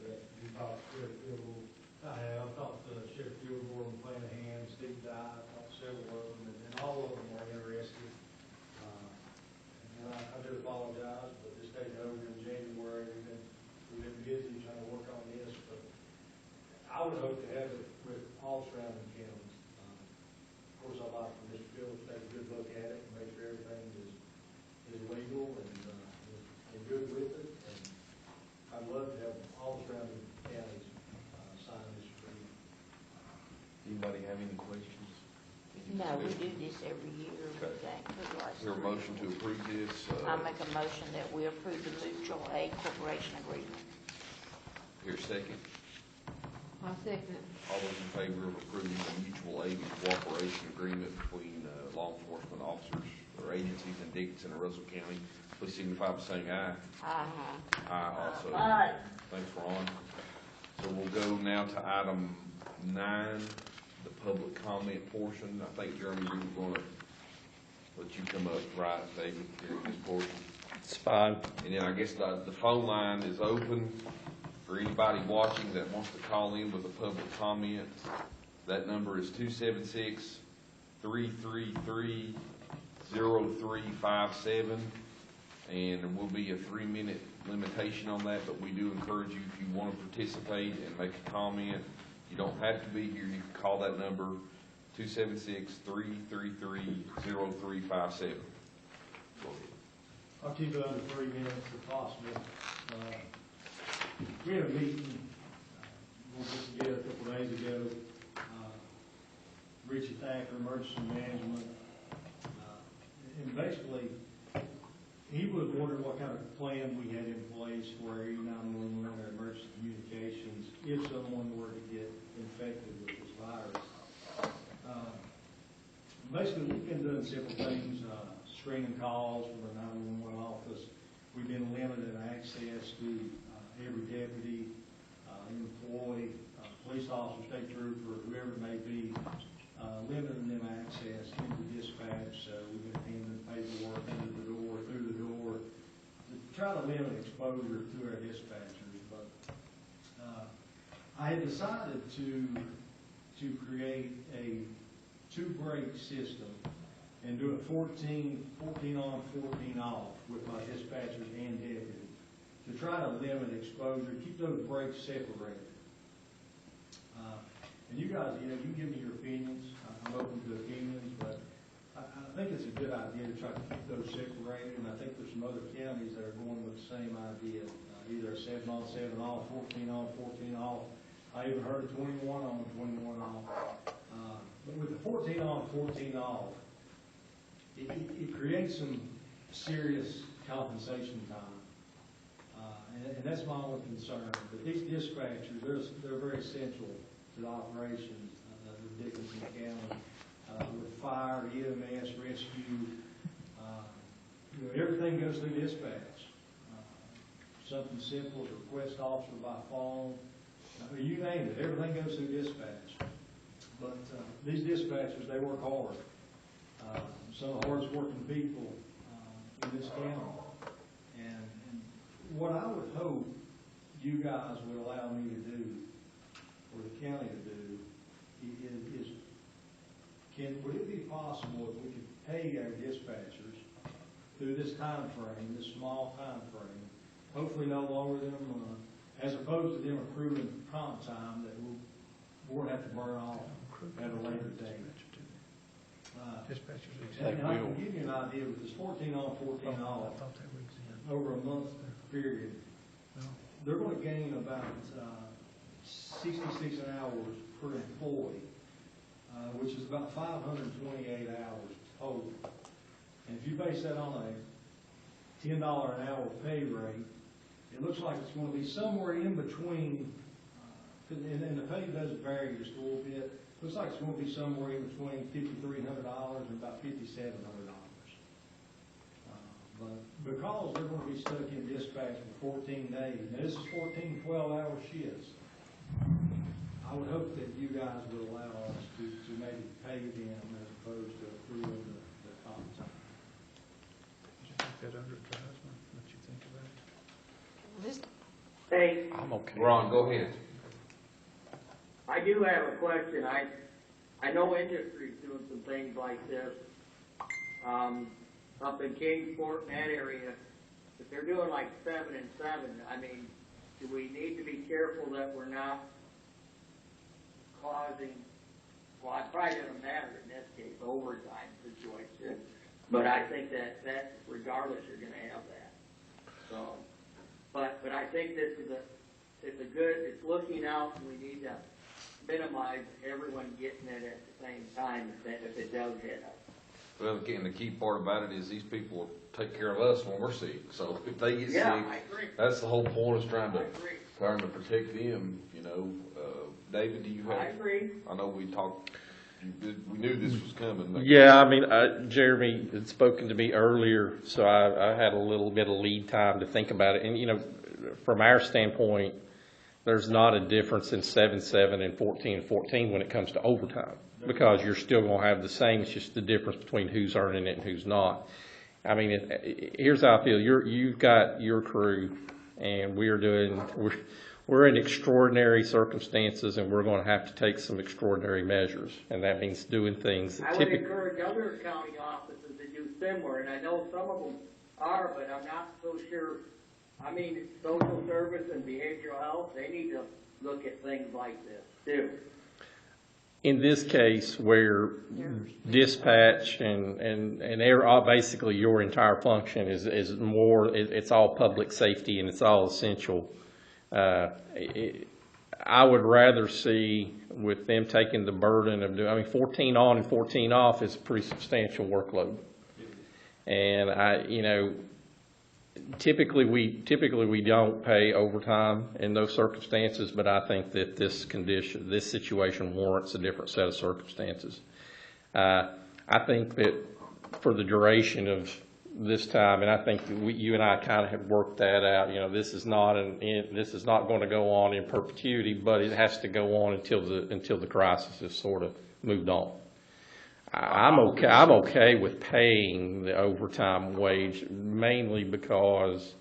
You talked to Sheriff Gilmore, I have talked to Sheriff Gilmore and Planahan, Steve Dye, talked to several of them, and all of them are interested. And I do apologize, but this taking over in January, we've been busy trying to work on this, but I would hope to have it with all surrounding counties. Of course, I'd like for Mr. Phillips to take a good look at it and make sure everything is legal and good with it. And I'd love to have all surrounding counties sign this agreement. Anybody have any questions? No, we do this every year. Okay. Is there a motion to approve this? I make a motion that we approve the mutual aid corporation agreement. Here, second. I'll second it. All those in favor of approving the mutual aid and cooperation agreement between law enforcement officers or agencies in Dickinson and Russell County, please signify by saying aye. Uh-huh. Aye also. Aye. Thanks, Ron. So we'll go now to item 9, the public comment portion. I think, Jeremy, we were going to let you come up, right, David, during this portion. It's fine. And then I guess the phone line is open for anybody watching that wants to call in with a public comment. That number is 276-333-0357. And there will be a 3-minute limitation on that, but we do encourage you, if you want to participate and make a comment, you don't have to be here. You can call that number, 276-333-0357. I'll keep it under 3 minutes if possible. We had a meeting, we'll just get a couple days ago. Richie Thacker, Emergency Management, and basically, he was wondering what kind of plan we had in place for our 911 or emergency communications if someone were to get infected with this virus. Basically, we've been doing simple things, screening calls from our 911 office. We've been limiting access to every deputy, employee, police officer, state trooper, whoever it may be, limiting them access into dispatch. So we've been handing paperwork under the door, through the door, to try to limit exposure to our dispatchers. But I had decided to create a 2-break system and do it 14 on, 14 off with my dispatchers and deputies to try to limit exposure, keep those breaks separated. And you guys, you give me your opinions. I'm open to opinions, but I think it's a good idea to try to keep those separated. And I think there's some other counties that are going with the same idea, either 7 on, 7 off, 14 on, 14 off. I even heard 21 on, 21 off. But with the 14 on, 14 off, it creates some serious compensation time. And that's my only concern. But these dispatchers, they're very essential to the operations of Dickinson County with fire, EMS, rescue. Everything goes through dispatch. Something simple as a request officer by phone. You name it, everything goes through dispatch. But these dispatchers, they work hard. Some of the hardest working people in this county. And what I would hope you guys would allow me to do, or the county to do, is would it be possible if we could pay our dispatchers through this time frame, this small time frame, hopefully no longer than a month, as opposed to them accruing comp time that we won't have to burn off at a later date. And I can give you an idea with this 14 on, 14 off, over a month period, they're going to gain about 66 hours per employee, which is about 528 hours total. And if you base that on a $10 an hour pay rate, it looks like it's gonna be somewhere in between, and the pay does vary just a little bit. Looks like it's gonna be somewhere in between $5,300 and about $5,700. But because they're gonna be stuck in dispatch for 14 days, now this is 14 12-hour shifts, I would hope that you guys would allow us to maybe pay them as opposed to accruing the comp time. Did you think that under advisement? What you think about it? Hey, I'm okay. Ron, go ahead. I do have a question. I know industry's doing some things like this, up in Kingsport and that area. If they're doing like 7 and 7, I mean, do we need to be careful that we're not causing, well, it probably doesn't matter in this case, overtime situation, but I think that regardless, you're gonna have that. So, but I think this is it's looking out, and we need to minimize everyone getting it at the same time if it does hit us. Well, again, the key part about it is these people will take care of us when we're sick. So if they get Yeah, sick, I agree. that's the whole point, is trying I to agree. protect them. You know, David, do you have? I agree. I know we talked. We knew this was coming. Yeah, I mean, Jeremy had spoken to me earlier, so I had a little bit of lead time to think about it. And, you know, from our standpoint, there's not a difference in 7-7 and 14-14 when it comes to overtime, because you're still going to have the same. It's just the difference between who's earning it and who's not. I mean, here's how I feel. You've got your crew, and we're in extraordinary circumstances, and we're going to have to take some extraordinary measures, and that means doing things that I would encourage other county offices to do similar, and I know some of them are, but I'm not so sure. I mean, social service and behavioral health, they need to look at things like this too. In this case, where dispatch and basically your entire function is more, it's all public safety and it's all essential. I would rather see, with them taking the burden of doing, I mean, 14 on and 14 off is a pretty substantial workload. And you know, typically we don't pay overtime in those circumstances, but I think that this situation warrants a different set of circumstances. I think that for the duration of this time, and I think that you and I kind of have worked that out. You know, this is not going to go on in perpetuity, but it has to go on until the crisis has sort of moved on. I'm okay with paying the overtime wage, mainly because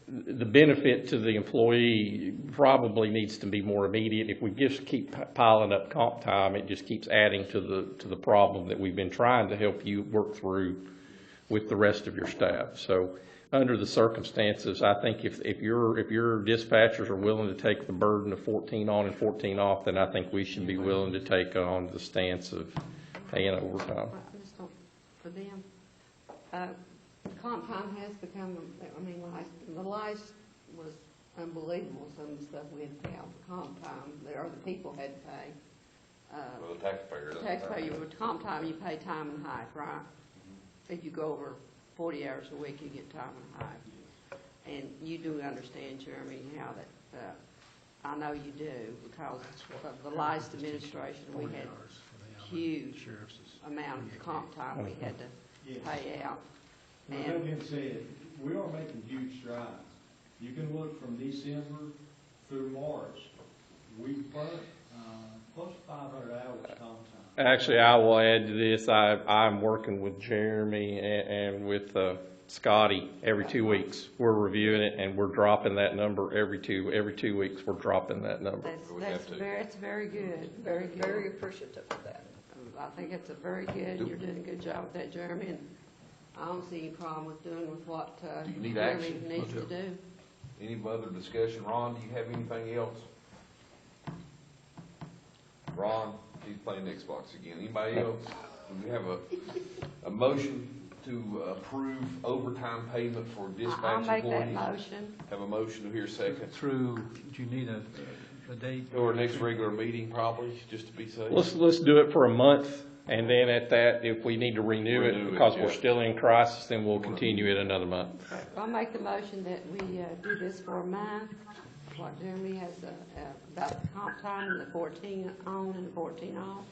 the benefit to the employee probably needs to be more immediate. If we just keep piling up comp time, it just keeps adding to the problem that we've been trying to help you work through with the rest of your staff. So under the circumstances, I think if your dispatchers are willing to take the burden of 14 on and 14 off, then I think we should be willing to take on the stance of paying overtime. For them, comp time has become, I mean, the lice was unbelievable, some of the stuff we had to pay out for comp time, the other people had to pay. Well, the taxpayer doesn't. Taxpayer, with comp time, you pay time and a half, right? If you go over 40 hours a week, you get time and a half. And you do understand, Jeremy, how that, I know you do, because of the last administration, we had huge amount of comp time we had to pay out. And that being said, we are making huge strides. You can look from December through March, we've burnt close to 500 hours comp time. Actually, I will add to this. I'm working with Jeremy and with Scotty every 2 weeks. We're reviewing it, and we're dropping that number every two weeks. We're dropping that number. That's very good, very good. Very appreciative of that. I think it's a very good, you're doing a good job with that, Jeremy, and I don't see any problem with doing with what Do you need Jeremy action? needs to do. Any other discussion? Ron, do you have anything else? Ron, he's playing Xbox again. Anybody else? Do we have a motion to approve overtime payment for dispatch I'll make employees? that motion. Have a motion to hear second. Through, do you need a date? Or next regular meeting, probably, just to be safe. Let's do it for a month, And then at that, if we need to renew Renew it it, because we're yeah. still in crisis, then we'll continue it another month. I'll make the motion that we do this for a month. What Jeremy has about the comp time and the 14 on and the 14 off.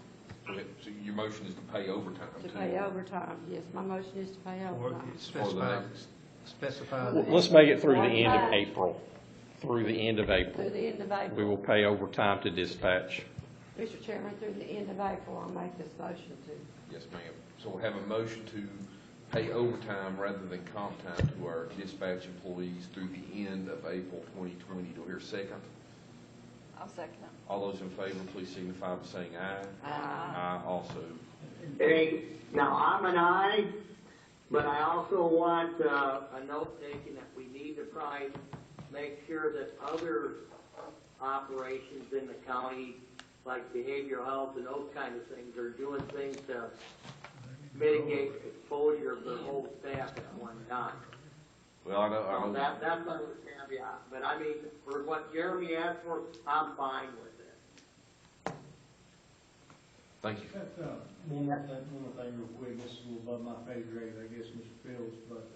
So your motion is to pay overtime To too? pay overtime, yes, my motion is to pay Or overtime. specify Well, the let's make it through the One end of time. April. Through the end of April. Through the end of April. We will pay overtime to dispatch. Mr. Chairman, through the end of April, I'll make this motion to. Yes, ma'am. So we'll have a motion to pay overtime rather than comp time to our dispatch employees through the end of April 2020. Do I hear a second? I'll second it. All those in favor, please signify by saying aye. Aye. Aye also. Hey, now I'm an aye, but I also want a note taken that we need to probably make sure that other operations in the county, like behavioral health and those kind of things, are doing things to mitigate exposure of their whole staff at one time. Well, I know. That's my caveat, but I mean, for what Jeremy asked for, I'm fine with it. Thank you. One more thing real quick, this is a little above my pay grade, I guess, Mr. Fields, but,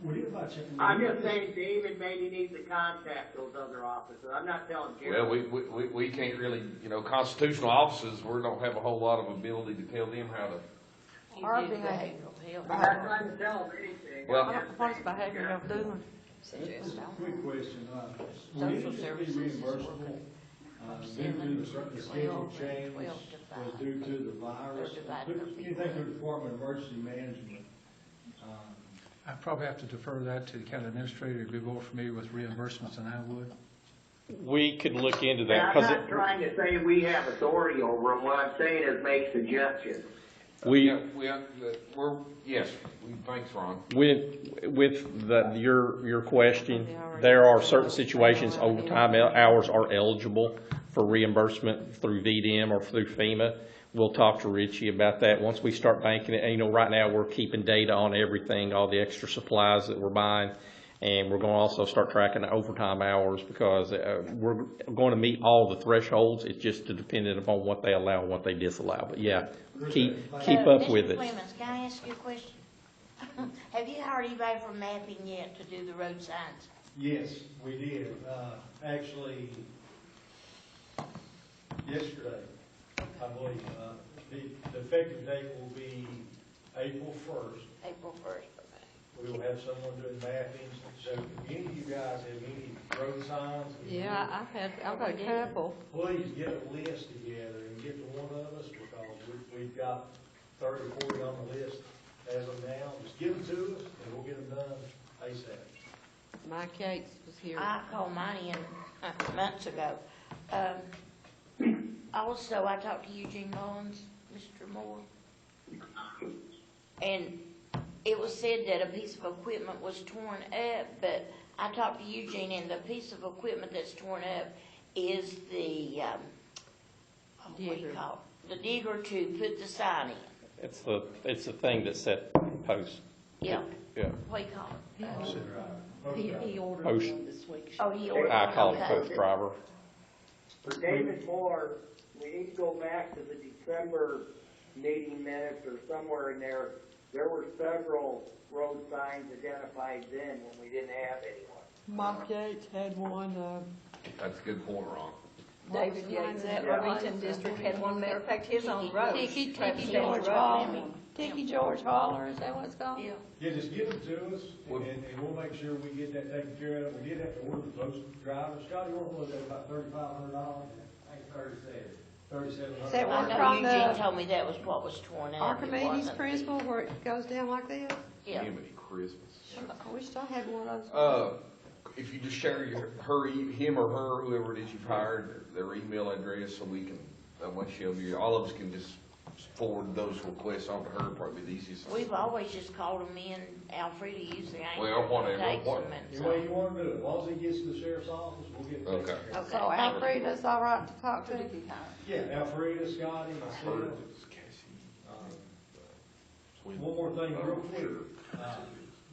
would anybody check? I'm just saying David maybe needs to contact those other officers. I'm not telling Jeremy. Well, we can't really, constitutional officers, we don't have a whole lot of ability to tell them how to. Our You do behavioral health. I'm not trying to tell them anything. Well- What is behavioral doing? Quick question, will it just be reimbursable, due to the schedule change was due to the virus? Anything through the Department of Emergency Management? I probably have to defer that to the county administrator, who'd be more familiar with reimbursements than I would. We could look into And that I'm because not trying to say we have authority over them. What I'm saying is make suggestions. Thanks, Ron. with your question, there are certain situations overtime hours are eligible for reimbursement through VDM or through FEMA. We'll talk to Richie about that once we start banking it. And, right now we're keeping data on everything, all the extra supplies that we're buying. And we're going to also start tracking the overtime hours because we're going to meet all the thresholds. It's just dependent upon what they allow and what they disallow. But yeah, keep up with it. Mr. Clemens, can I ask you a question? Have you hired anybody for mapping yet to do the road signs? Yes, we did. Actually, yesterday, I believe, the effective date will be April 1st. April 1st. We will have someone doing mappings. So if any of you guys have any road signs, Yeah, I've got a couple. please get a list together and get to one of us because we've got 30 or 40 on the list as of now. Just give them to us and we'll get them done ASAP. Mike Yates was here. I called mine in months ago. Also, I talked to Eugene Mullins, Mr. Moore, and it was said that a piece of equipment was torn up, but I talked to Eugene, and the piece of equipment that's torn up is the, what do you Digger. call it? The digger to put the sign in. It's the thing that set posts. Yeah. Yeah. What do you call it? He ordered Post. one this week. Oh, he ordered I call it okay. post driver. For David Moore, we need to go back to the December meeting minutes or somewhere in there. There were several road signs identified then when we didn't have anyone. Mike Yates had one, That's a good point, Ron. David Yates at Yeah. Irvington District had one, matter of fact, his own road. Tiki Travis County George Road. Holler. Tiki George Holler, is that what it's called? Yeah. Yeah, just give them to us and we'll make sure we get that taken care of. We did have to order the post drivers. Scotty, what was that, about $3,500? I think 37. $3,700. Is that I one know from Eugene the told me that was what was torn up. It Archimedes wasn't. principle where it goes down like this? Yeah. Jiminy Christmas. I wish I had one of those. If you just share him or her, whoever it is you've hired, their email address, so we can, once all of us can just forward those requests on to her, probably the easiest. We've always just called them in. Alfreda usually ain't. Well, whatever, takes them, whatever. and Any so- way you want to do it. As long as it gets to the sheriff's office, we'll get it taken Okay. care of. Okay. So Alfreda's all right to talk to? Yeah, Alfreda, Scotty, myself. One more thing real quick.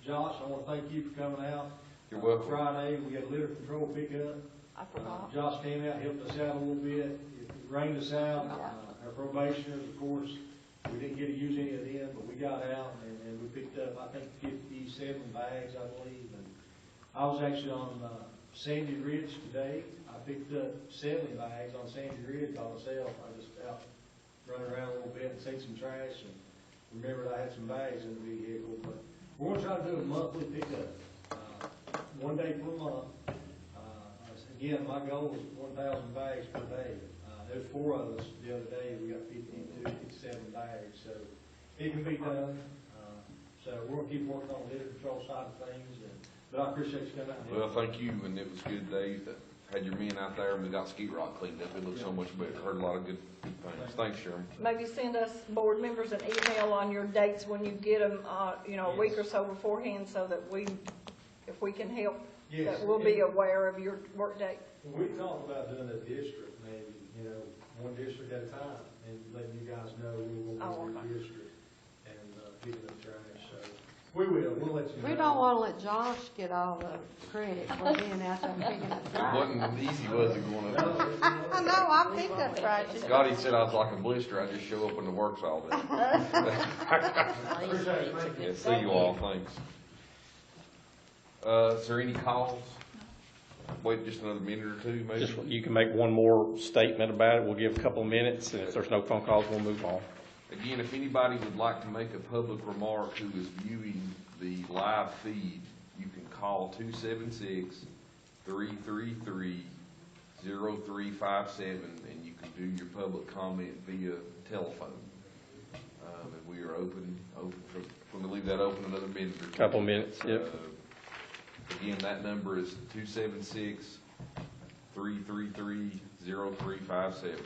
Josh, I want to thank you for coming out. You're welcome. Friday, we had litter control pickup. I forgot. Josh came out, helped us out a little bit. It rained us out. Our probationers, of course, we didn't get to use any of them, but we got out and we picked up, I think, 57 bags, I believe. And I was actually on Sandy Ridge today. I picked up 70 bags on Sandy Ridge by myself. I just out running around a little bit and seen some trash and remembered I had some bags in the vehicle. But we're going to try to do a monthly pickup, 1 day per month. Again, my goal is 1,000 bags per day. There's 4 of us the other day. We got 52, 57 bags, so it can be done. So we're going to keep working on the litter control side of things. But I appreciate you coming out. Well, thank you, and it was good, Dave, that had your men out there and we got Skeet Rock cleaned up. It looked so much better. Heard a lot of good things. Thanks, Sherman. Maybe send us board members an email on your dates when you get them, a week or so beforehand, so that if we can help, Yes. that we'll be aware of your work date. We talked about doing a district, maybe, 1 district at a time, and letting you guys know we're going to be in your district and picking up trash. So we'll let you know. We don't want to let Josh get all the credit for being out there picking up It trash. wasn't easy, was it, going up? No, I picked up trash. Scotty said I was like a blister. I just show up in the works all day. Appreciate it, thank you. Yeah, see you all, thanks. Is there any calls? Wait just another minute or two, maybe? Just, you can make one more statement about it. We'll give a couple of minutes, and if there's no phone calls, we'll move on. Again, if anybody would like to make a public remark who is viewing the live feed, you can call 276-333-0357, and you can do your public comment via telephone. And we are open for, we're going to leave that open another minute or two. Couple minutes, yep. Again, that number is 276-333-0357.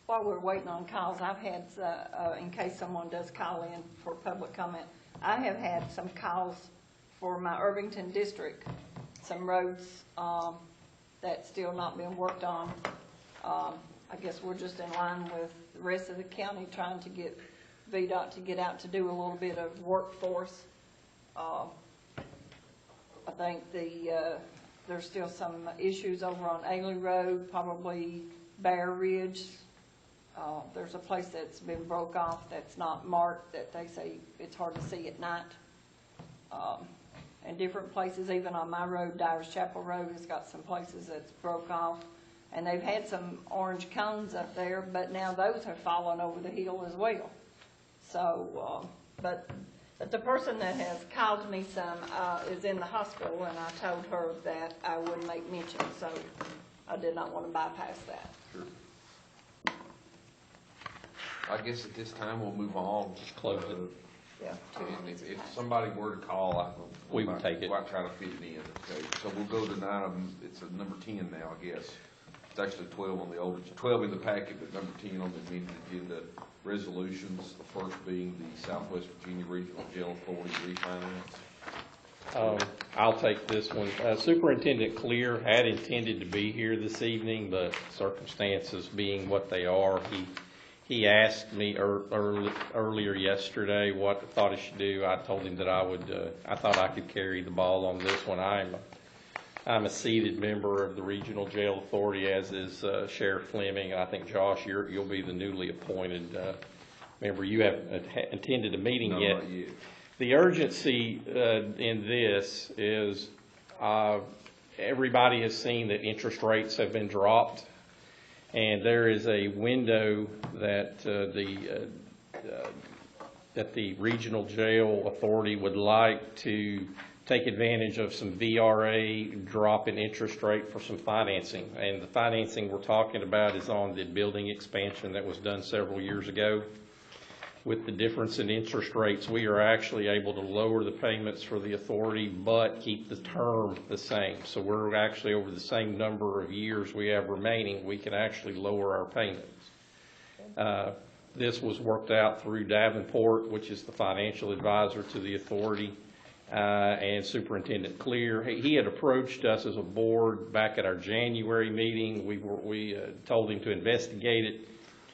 While we're waiting on calls, I've had, in case someone does call in for public comment, I have had some calls for my Irvington district, some roads that's still not been worked on. I guess we're just in line with the rest of the county trying to get VDOT to get out to do a little bit of workforce. I think there's still some issues over on Ailey Road, probably Bear Ridge. There's a place that's been broke off that's not marked, that they say it's hard to see at night. And different places, even on my road, Dyer's Chapel Road, has got some places that's broke off. And they've had some orange cones up there, but now those have fallen over the hill as well. So, but the person that has called me some is in the hospital, and I told her that I would make mention, so I did not want to bypass that. Sure. I guess at this time we'll move on. Just close it. Yeah. And if somebody were to call, We would take it. We'll try to fit it in. Okay, so we'll go to it's a number 10 now, I guess. It's actually 12 on the older, 12 in the packet, but number 10 on the amended agenda resolutions. The first being the Southwest Virginia Regional Jail Authority refinance. I'll take this one. Superintendent Clear had intended to be here this evening, but circumstances being what they are, he asked me earlier yesterday what I thought I should do. I told him that I thought I could carry the ball on this one. I'm a seated member of the Regional Jail Authority, as is Sheriff Fleming, and I think, Josh, you'll be the newly appointed member. You haven't attended a meeting yet. Not yet. The urgency in this is everybody has seen that interest rates have been dropped, and there is a window that the Regional Jail Authority would like to take advantage of some VRA drop in interest rate for some financing. And the financing we're talking about is on the building expansion that was done several years ago. With the difference in interest rates, we are actually able to lower the payments for the authority but keep the term the same. So we're actually, over the same number of years we have remaining, we can actually lower our payments. This was worked out through Davenport, which is the financial advisor to the authority. and Superintendent Clear. He had approached us as a board back at our January meeting. We told him to investigate it.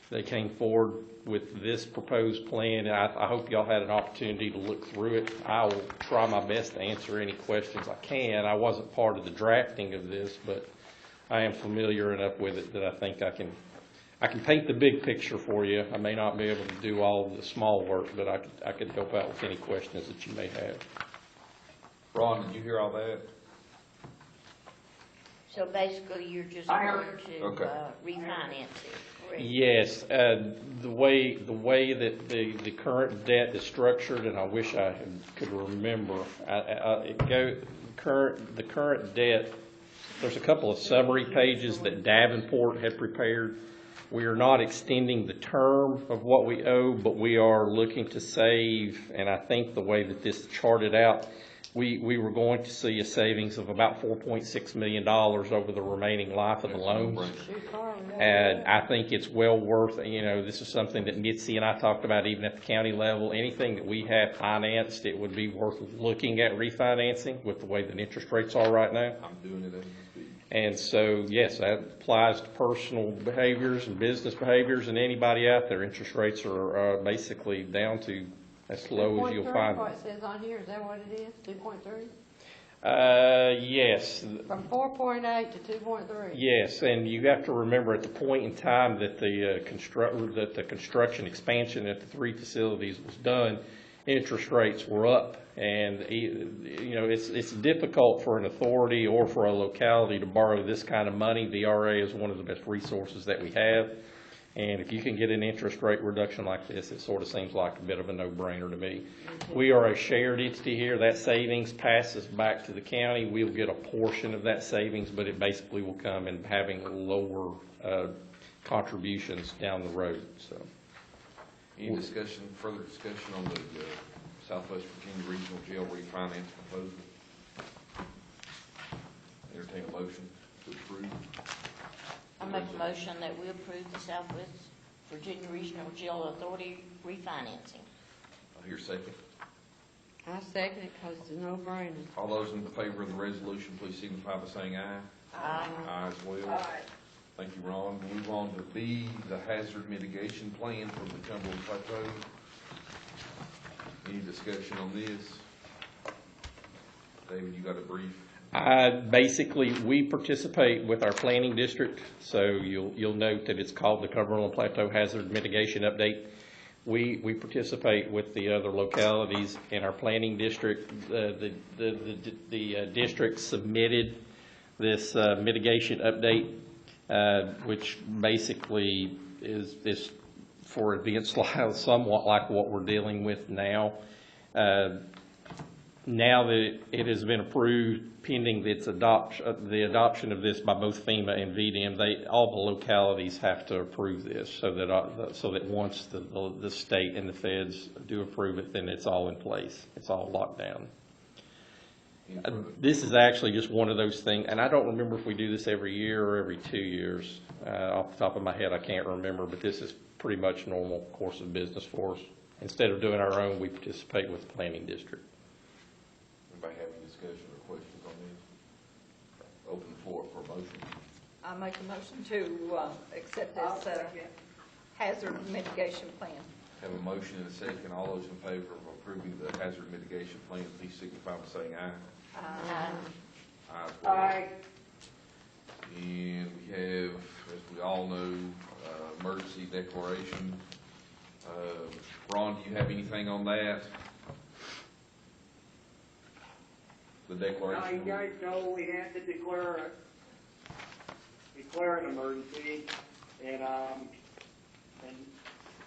They came forward with this proposed plan, and I hope y'all had an opportunity to look through it. I will try my best to answer any questions I can. I wasn't part of the drafting of this, but I am familiar enough with it that I think I can paint the big picture for you. I may not be able to do all of the small work, but I could help out with any questions that you may have. Ron, did you hear all that? So basically, you're just I going heard. to Okay. refinance it, correct? Yes, the way that the current debt is structured, and I wish I could remember, the current debt, there's a couple of summary pages that Davenport had prepared. We are not extending the term of what we owe, but we are looking to save, and I think the way that this charted out, we were going to see a savings of about $4.6 million over the remaining life of the loans. And I think it's well worth, this is something that Mitzi and I talked about even at the county level. Anything that we have financed, it would be worth looking at refinancing with the way that interest rates are right now. I'm doing it as we speak. And so, yes, that applies to personal behaviors and business behaviors, and anybody out there. Interest rates are basically down to as low as you'll find. 2.3, what it says on here, is that what it is, 2.3? Yes. From 4.8 to 2.3? Yes, and you have to remember at the point in time that the construction expansion at the three facilities was done, interest rates were up, and it's difficult for an authority or for a locality to borrow this kind of money. The RA is one of the best resources that we have, and if you can get an interest rate reduction like this, it sort of seems like a bit of a no-brainer to me. We are a shared entity here. That savings passes back to the county. We'll get a portion of that savings, but it basically will come in having lower contributions down the road. So, Any further discussion on the Southwest Virginia Regional Jail refinance proposal? Entertain a motion to approve. I make a motion that we approve the Southwest Virginia Regional Jail Authority refinancing. I'll hear second. I second it because it's a no-brainer. All those in favor of the resolution, please signify by saying aye. Aye. Aye as well. Aye. Thank you, Ron. We'll move on to B, the hazard mitigation plan for the Cumberland Plateau. Any discussion on this? David, you got a brief? basically, we participate with our planning district, so you'll note that it's called the Cumberland Plateau Hazard Mitigation Update. We participate with the other localities in our planning district. The district submitted this mitigation update, which basically is for events somewhat like what we're dealing with now. Now that it has been approved, pending its the adoption of this by both FEMA and VDM, all the localities have to approve this, so that once the state and the feds do approve it, then it's all in place. It's all locked down. This is actually just one of those things, and I don't remember if we do this every year or every 2 years. Off the top of my head, I can't remember, but this is pretty much normal course of business for us. Instead of doing our own, we participate with the planning district. Anybody have any discussion or questions on this? Open the floor for a motion. I make a motion to accept this hazard mitigation plan. Have a motion and a second. All those in favor of approving the hazard mitigation plan, please signify by saying aye. Aye. Aye as well. Aye. And we have, as we all know, emergency declaration. Ron, do you have anything on that? The declaration? Now, you guys know we had to declare an emergency, and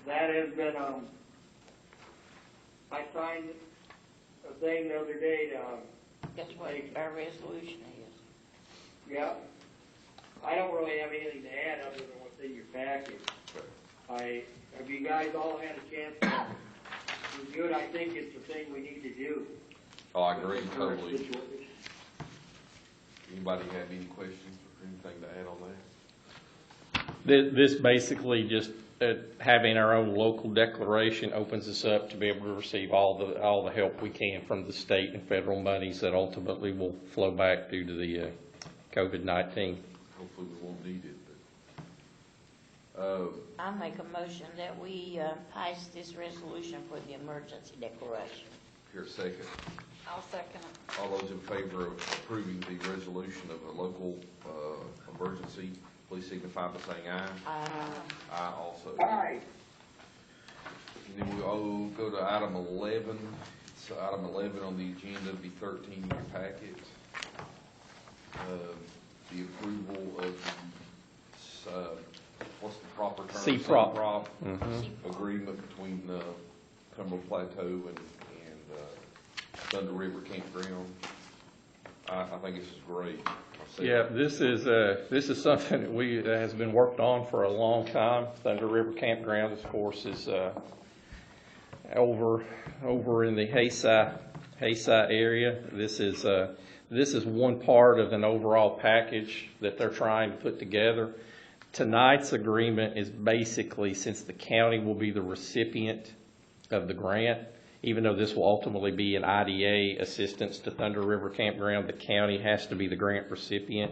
that has been, I signed a thing the other day to, That's what our resolution is. yeah. I don't really have anything to add other than what's in your package. Have you guys all had a chance to review it? I think it's the thing we need to do. Oh, I agree totally. Anybody have any questions or anything to add on that? This basically just having our own local declaration opens us up to be able to receive all the help we can from the state and federal monies that ultimately will flow back due to the COVID-19. Hopefully we won't need it, but, I make a motion that we pass this resolution for the emergency declaration. here a second. I'll second it. All those in favor of approving the resolution of a local emergency, please signify by saying aye. Aye also. Aye. And then we'll go to item 11. So item 11 on the agenda, the 13-year packet. The approval of what's the proper term? CPROP. CPROP agreement between Cumberland Plateau and Thunder River Campground. I think this is great. Yeah, this is something that has been worked on for a long time. Thunder River Campground, of course, is over in the Hayside area. This is one part of an overall package that they're trying to put together. Tonight's agreement is basically, since the county will be the recipient of the grant, even though this will ultimately be an IDA assistance to Thunder River Campground, the county has to be the grant recipient.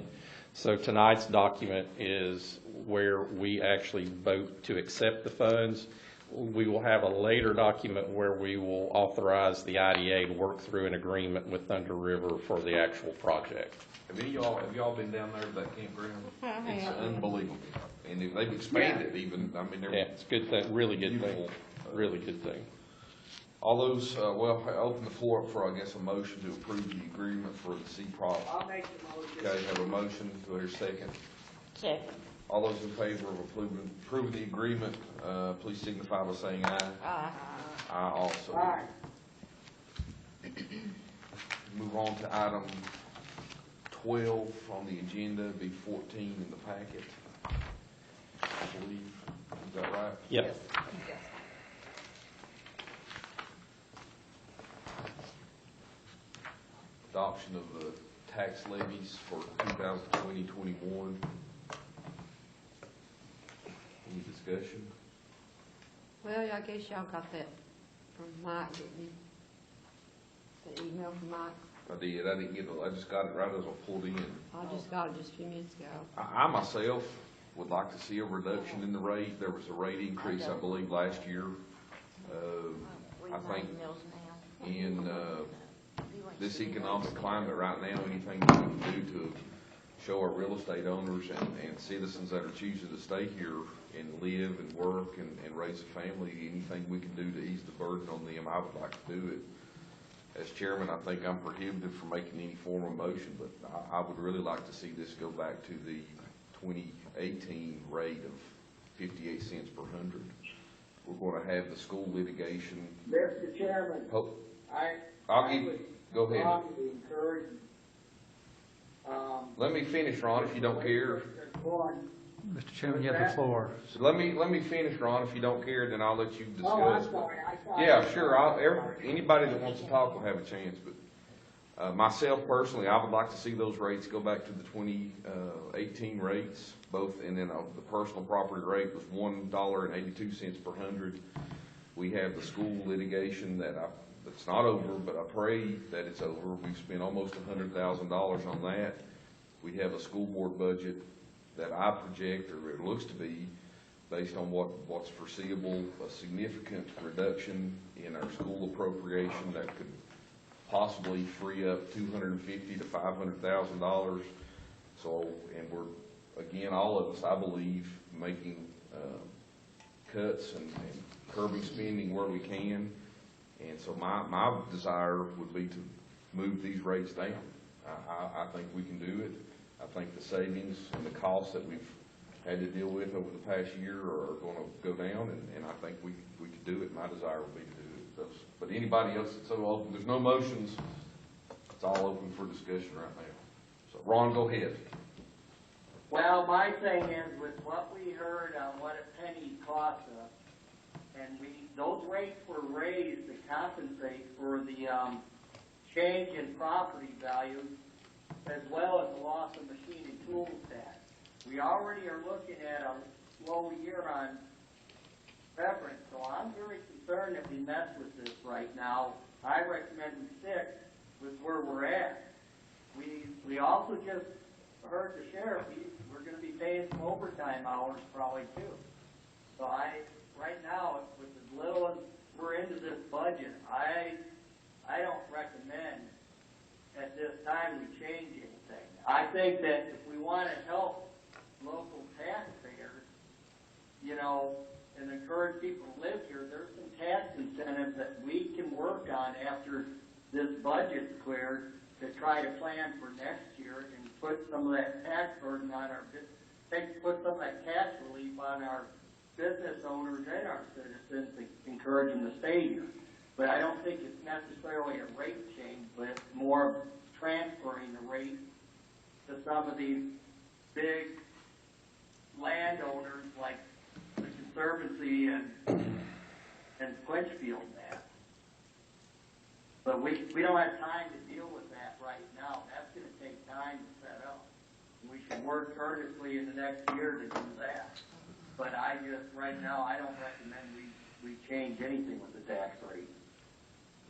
So tonight's document is where we actually vote to accept the funds. We will have a later document where we will authorize the IDA to work through an agreement with Thunder River for the actual project. Have y'all been down there to that campground? It's unbelievable. And they've expanded even, I mean, Yeah, it's a good thing, really good thing, really good thing. All those, well, I open the floor up for, I guess, a motion to approve the agreement for the CPROP. I'll make the motion. Okay, have a motion, do I hear a second? Second. All those in favor of approving the agreement, please signify by saying aye. Aye. Aye also. Aye. Move on to item 12 on the agenda, be 14 in the packet, I believe. Is that right? Yep. Yes. Adoption of the tax levies for 2020-21. Any discussion? Well, I guess y'all got that from Mike, didn't you? The email from Mike? I didn't get it. I just got it right as I pulled in. I just got it just a few minutes ago. I myself would like to see a reduction in the rate. There was a rate increase, I believe, last year. I think in this economic climate right now, anything that we can do to show our real estate owners and citizens that are choosing to stay here and live and work and raise a family, anything we can do to ease the burden on them, I would like to do it. As chairman, I think I'm prohibited from making any form of motion, but I would really like to see this go back to the 2018 rate of 58 cents per hundred. We're going to have the school litigation. Mr. Chairman, Oh, I would go ahead. strongly encourage, Let me finish, Ron, if you don't care. Mr. Chairman, you have the floor. So let me finish, Ron. If you don't care, then I'll let you discuss. Oh, I'm sorry. I thought. Yeah, sure. Anybody that wants to talk will have a chance, but myself personally, I would like to see those rates go back to the 2018 rates, both, and then the personal property rate was $1.82 per hundred. We have the school litigation that's not over, but I pray that it's over. We've spent almost $100,000 on that. We have a school board budget that I project, or it looks to be, based on what's foreseeable, a significant reduction in our school appropriation that could possibly free up $250,000 to $500,000. So, and we're, again, all of us, I believe, making cuts and curbing spending where we can. And so my desire would be to move these rates down. I think we can do it. I think the savings and the costs that we've had to deal with over the past year are going to go down, and I think we could do it. My desire would be to do it. But anybody else that's so open, there's no motions. It's all open for discussion right now. So Ron, go ahead. Well, my thing is, with what we heard on what a penny cost us, and those rates were raised to compensate for the change in property values, as well as the loss of machine and tool tax. We already are looking at a low year on I'm very concerned that we mess with this right now. I recommend we stick with where we're at. We also just heard the sheriff, we're gonna be paying some overtime hours probably too. So right now, with as little as we're into this budget, I don't recommend at this time we change anything. I think that if we want to help local taxpayers, you know, and encourage people to live here, there's some tax incentives that we can work on after this budget's cleared to try to plan for next year and put some of that tax burden on our, put some of that tax relief on our business owners and our citizens to encourage them to stay here. But I don't think it's necessarily a rate change, but it's more transferring the rate to some of these big landowners like the Conservancy and Switchfield and that. But we don't have time to deal with that right now. That's going to take time to set up. We should work earnestly in the next year to do that. But I just, right now, I don't recommend we change anything with the tax rate.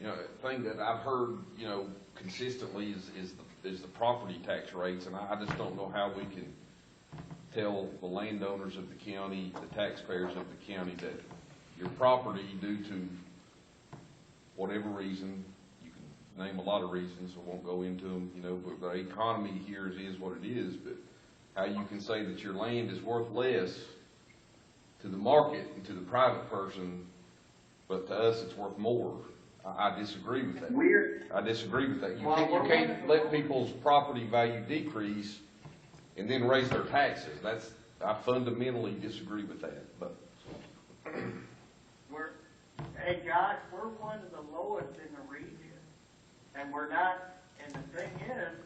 You know, the thing that I've heard, you know, consistently is the property tax rates, and I just don't know how we can tell the landowners of the county, the taxpayers of the county, that your property, due to whatever reason, you can name a lot of reasons, I won't go into them, you know, but the economy here is what it is, but how you can say that your land is worth less to the market and to the private person, but to us it's worth more. I disagree with that. I disagree with that. You can't let people's property value decrease and then raise their taxes. I fundamentally disagree with that. But hey Josh, we're one of the lowest in the region, and we're not. And the thing is,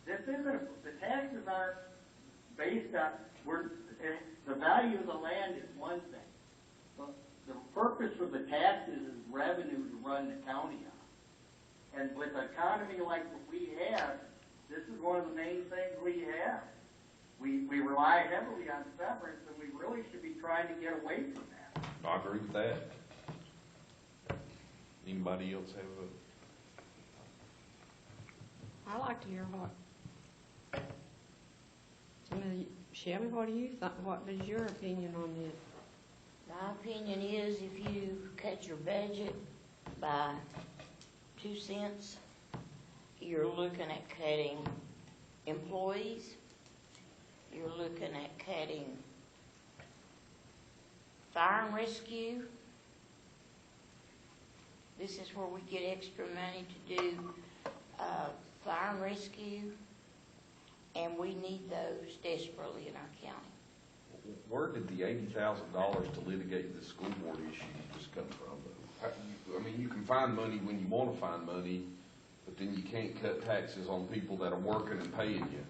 the taxes aren't based on the value of the land is one thing. But the purpose of the taxes is revenue to run the county on. And with an economy like what we have, this is one of the main things we have. We rely heavily on severance, and we really should be trying to get away from that. I agree with that. Anybody else have I like to hear Shelby, what do you think? What is your opinion on this? My opinion is if you cut your budget by 2 cents, you're looking at cutting employees, you're looking at cutting fire and rescue. This is where we get extra money to do fire and rescue, and we need those desperately in our county. Where did the $80,000 to litigate the school board issue just come from? I mean, you can find money when you want to find money, but then you can't cut taxes on people that are working and paying you.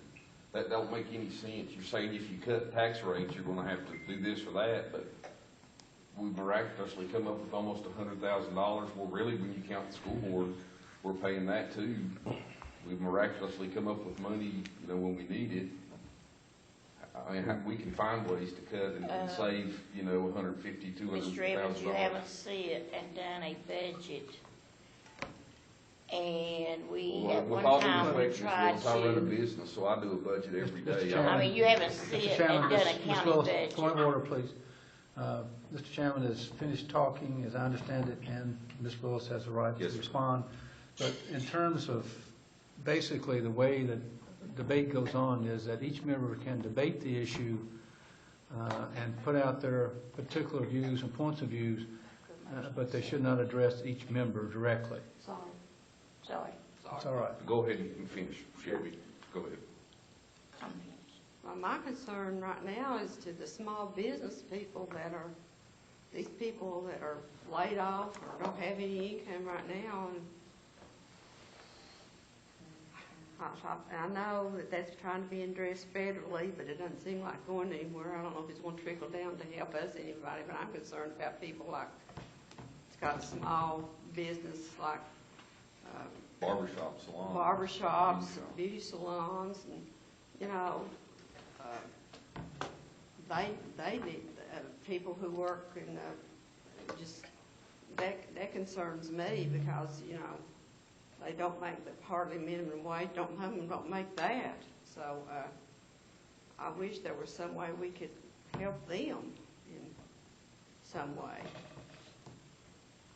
That don't make any sense. You're saying if you cut tax rates, you're going to have to do this or that, but we miraculously come up with almost $100,000. Well, really, when you count the school board, we're paying that too. We've miraculously come up with money, you know, when we need it. I mean, we can find ways to cut and save, you know, $150,000, $200,000. Mr. Evans, you haven't seen and done a budget. And we, at one time, we tried I run a to, business, so I do a budget every Mr. day. Chairman. I mean, you haven't seen Mr. it Chairman, and done a Ms. county Willis, budget. point of order, please. Mr. Chairman has finished talking, as I understand it, and Ms. Willis has the right to Yes, sir. respond. But in terms of basically the way that debate goes on is that each member can debate the issue and put out their particular views and points of views, but they should not address each member directly. Sorry. It's all right. Go ahead and finish, Shelby. Go ahead. I'm finished. Well, my concern right now is to the small business people that are, these people that are laid off or don't have any income right now. And I know that that's trying to be addressed federally, but it doesn't seem like going anywhere. I don't know if it's going to trickle down to help us anybody, but I'm concerned about people like, it's got a small business like barbershops, beauty salons, and, you know, they need people who work in just, that concerns me because, you know, they don't make the hardly minimum wage, none of them don't make that. So, I wish there was some way we could help them in some way.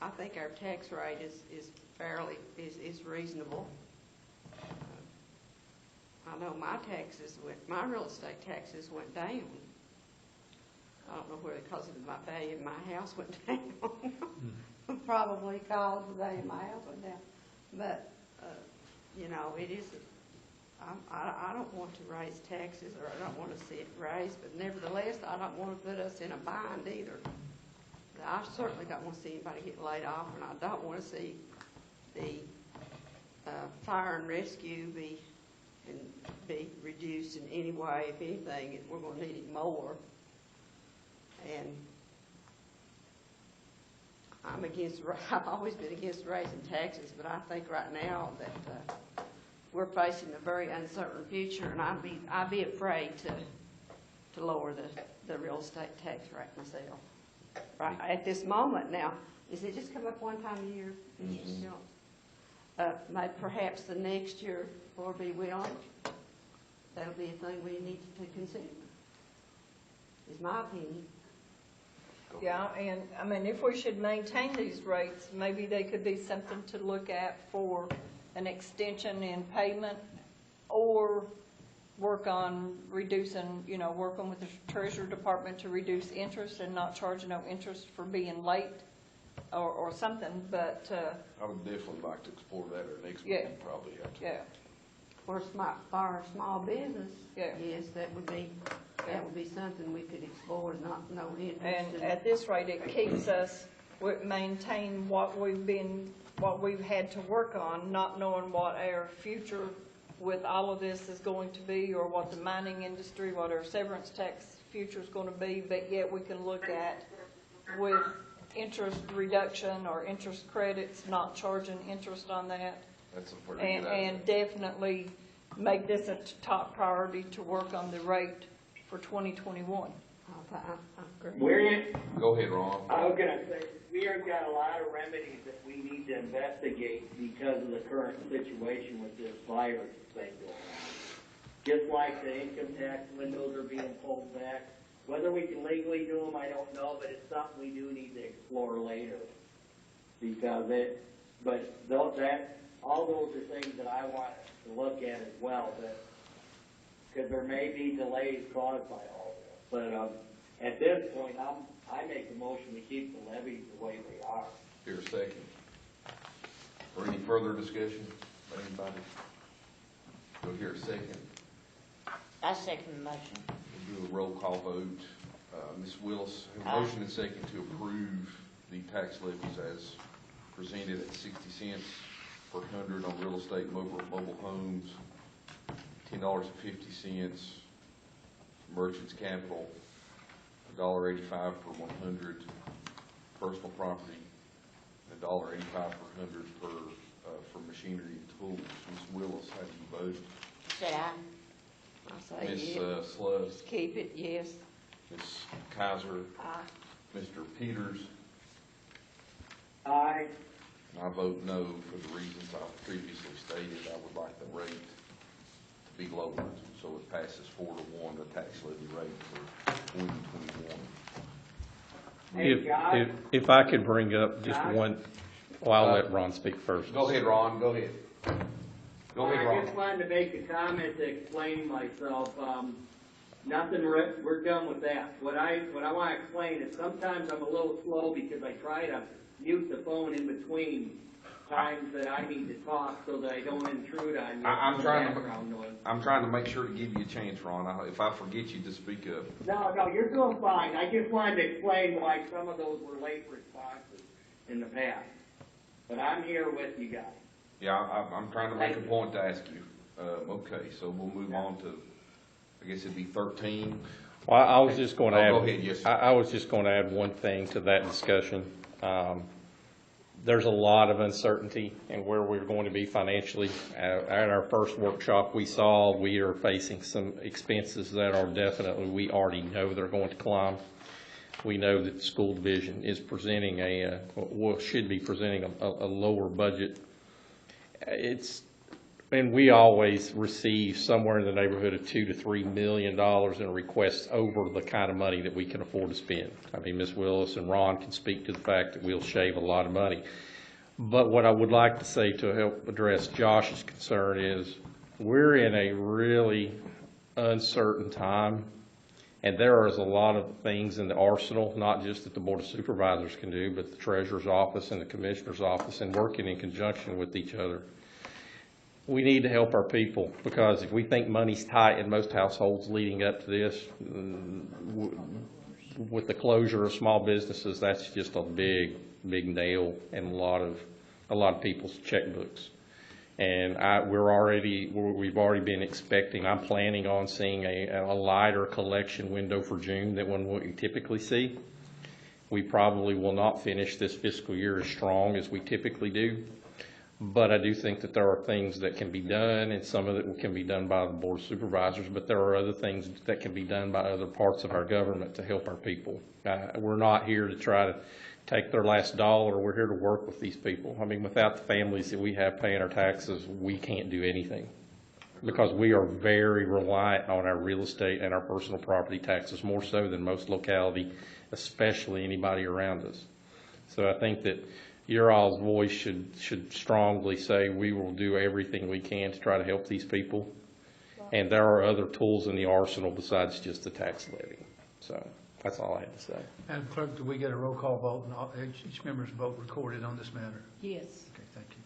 I think our tax rate is fairly, is reasonable. I know my real estate taxes went down. I don't know whether because of my value of my house went down. Probably because the value of my house went down. But, you know, it is, I don't want to raise taxes, or I don't want to see it raised, but nevertheless, I don't want to put us in a bind either. I certainly don't want to see anybody get laid off, and I don't want to see the fire and rescue be reduced in any way. If anything, we're going to need it more. And I've always been against raising taxes, but I think right now that we're facing a very uncertain future, and I'd be afraid to lower the real estate tax rate myself. Right at this moment now, is it just come up one time a year? Maybe perhaps the next year, or be willing. That'll be a thing we need to consider. Is my opinion. Yeah, and I mean, if we should maintain these rates, maybe they could be something to look at for an extension in payment, or work on reducing, you know, working with the Treasury Department to reduce interest and not charge no interest for being late, or something, but, I would definitely like to explore that our next Yeah. meeting, probably have to. yeah. For a small business, Yeah. yes, that would be something we could explore, no interest. And at this rate, it keeps us, maintain what we've had to work on, not knowing what our future with all of this is going to be, or what the mining industry, what our severance tax future is going to be, but yet we can look at with interest reduction or interest credits, not charging interest on that. That's a pretty good idea. And definitely make this a top priority to work on the rate for 2021. I agree. Go ahead, Ron. I was gonna say, we have got a lot of remedies that we need to investigate because of the current situation with this virus thing going on. Just like the income tax windows are being pulled back. Whether we can legally do them, I don't know, but it's something we do need to explore later. Because all those are things that I want to look at as well, because there may be delays caused by all this. But at this point, I make the motion to keep the levies the way they are. Here a second. Or any further discussion by anybody? Go here a second. I second the motion. We'll do a roll call vote. Ms. Willis, have a motion and second to approve the tax levies as presented at 60 cents per hundred on real estate mobile homes, $10.50 merchants capital, $1.85 per 100 personal property, $1.85 per 100 for machinery and tools. Ms. Willis, how do you vote? Said aye. I say Ms. yes. Slug, Just keep it, yes. Ms. Kaiser, Aye. Mr. Peters, Aye. and I vote no for the reasons I've previously stated. I would like the rate to be lowered, so it passes 4-1, the tax levy rate for 2021. Hey, John? If I could bring up just one, well, I'll let Ron speak first. Go ahead, Ron, go ahead. Go ahead, I Ron. just wanted to make a comment to explain myself. We're done with that. What I want to explain is sometimes I'm a little slow because I try to mute the phone in between times that I need to talk so that I don't intrude on you. I'm Background noise. trying to make sure to give you a chance, Ron. If I forget you, just speak up. No, you're doing fine. I just wanted to explain why some of those were late responses in the past. But I'm here with you guys. Yeah, I'm trying to make a point to ask you. Okay, so we'll move on to, I guess it'd be 13. Well, I was just going to add. Go ahead, yes, sir. I was just going to add one thing to that discussion. There's a lot of uncertainty in where we're going to be financially. At our first workshop we saw, we are facing some expenses that are definitely, we already know they're going to climb. we know that the school division is presenting should be presenting a lower budget. And we always receive somewhere in the neighborhood of $2 to $3 million in requests over the kind of money that we can afford to spend. I mean, Ms. Willis and Ron can speak to the fact that we'll shave a lot of money. But what I would like to say to help address Josh's concern is we're in a really uncertain time, and there is a lot of things in the arsenal, not just that the Board of Supervisors can do, but the Treasurer's Office and the Commissioner's Office, and working in conjunction with each other. We need to help our people, because if we think money's tight in most households leading up to this, with the closure of small businesses, that's just a big nail in a lot of people's checkbooks. And we've already been expecting, I'm planning on seeing a lighter collection window for June than what we typically see. We probably will not finish this fiscal year as strong as we typically do. But I do think that there are things that can be done, and some of it can be done by the Board of Supervisors, but there are other things that can be done by other parts of our government to help our people. We're not here to try to take their last dollar. We're here to work with these people. I mean, without the families that we have paying our taxes, we can't do anything, because we are very reliant on our real estate and our personal property taxes, more so than most locality, especially anybody around us. So I think that your all's voice should strongly say we will do everything we can to try to help these people. And there are other tools in the arsenal besides just the tax levy. So that's all I had to say. Madam Clerk, do we get a roll call vote and each member's vote recorded on this matter? Yes. Okay, thank you.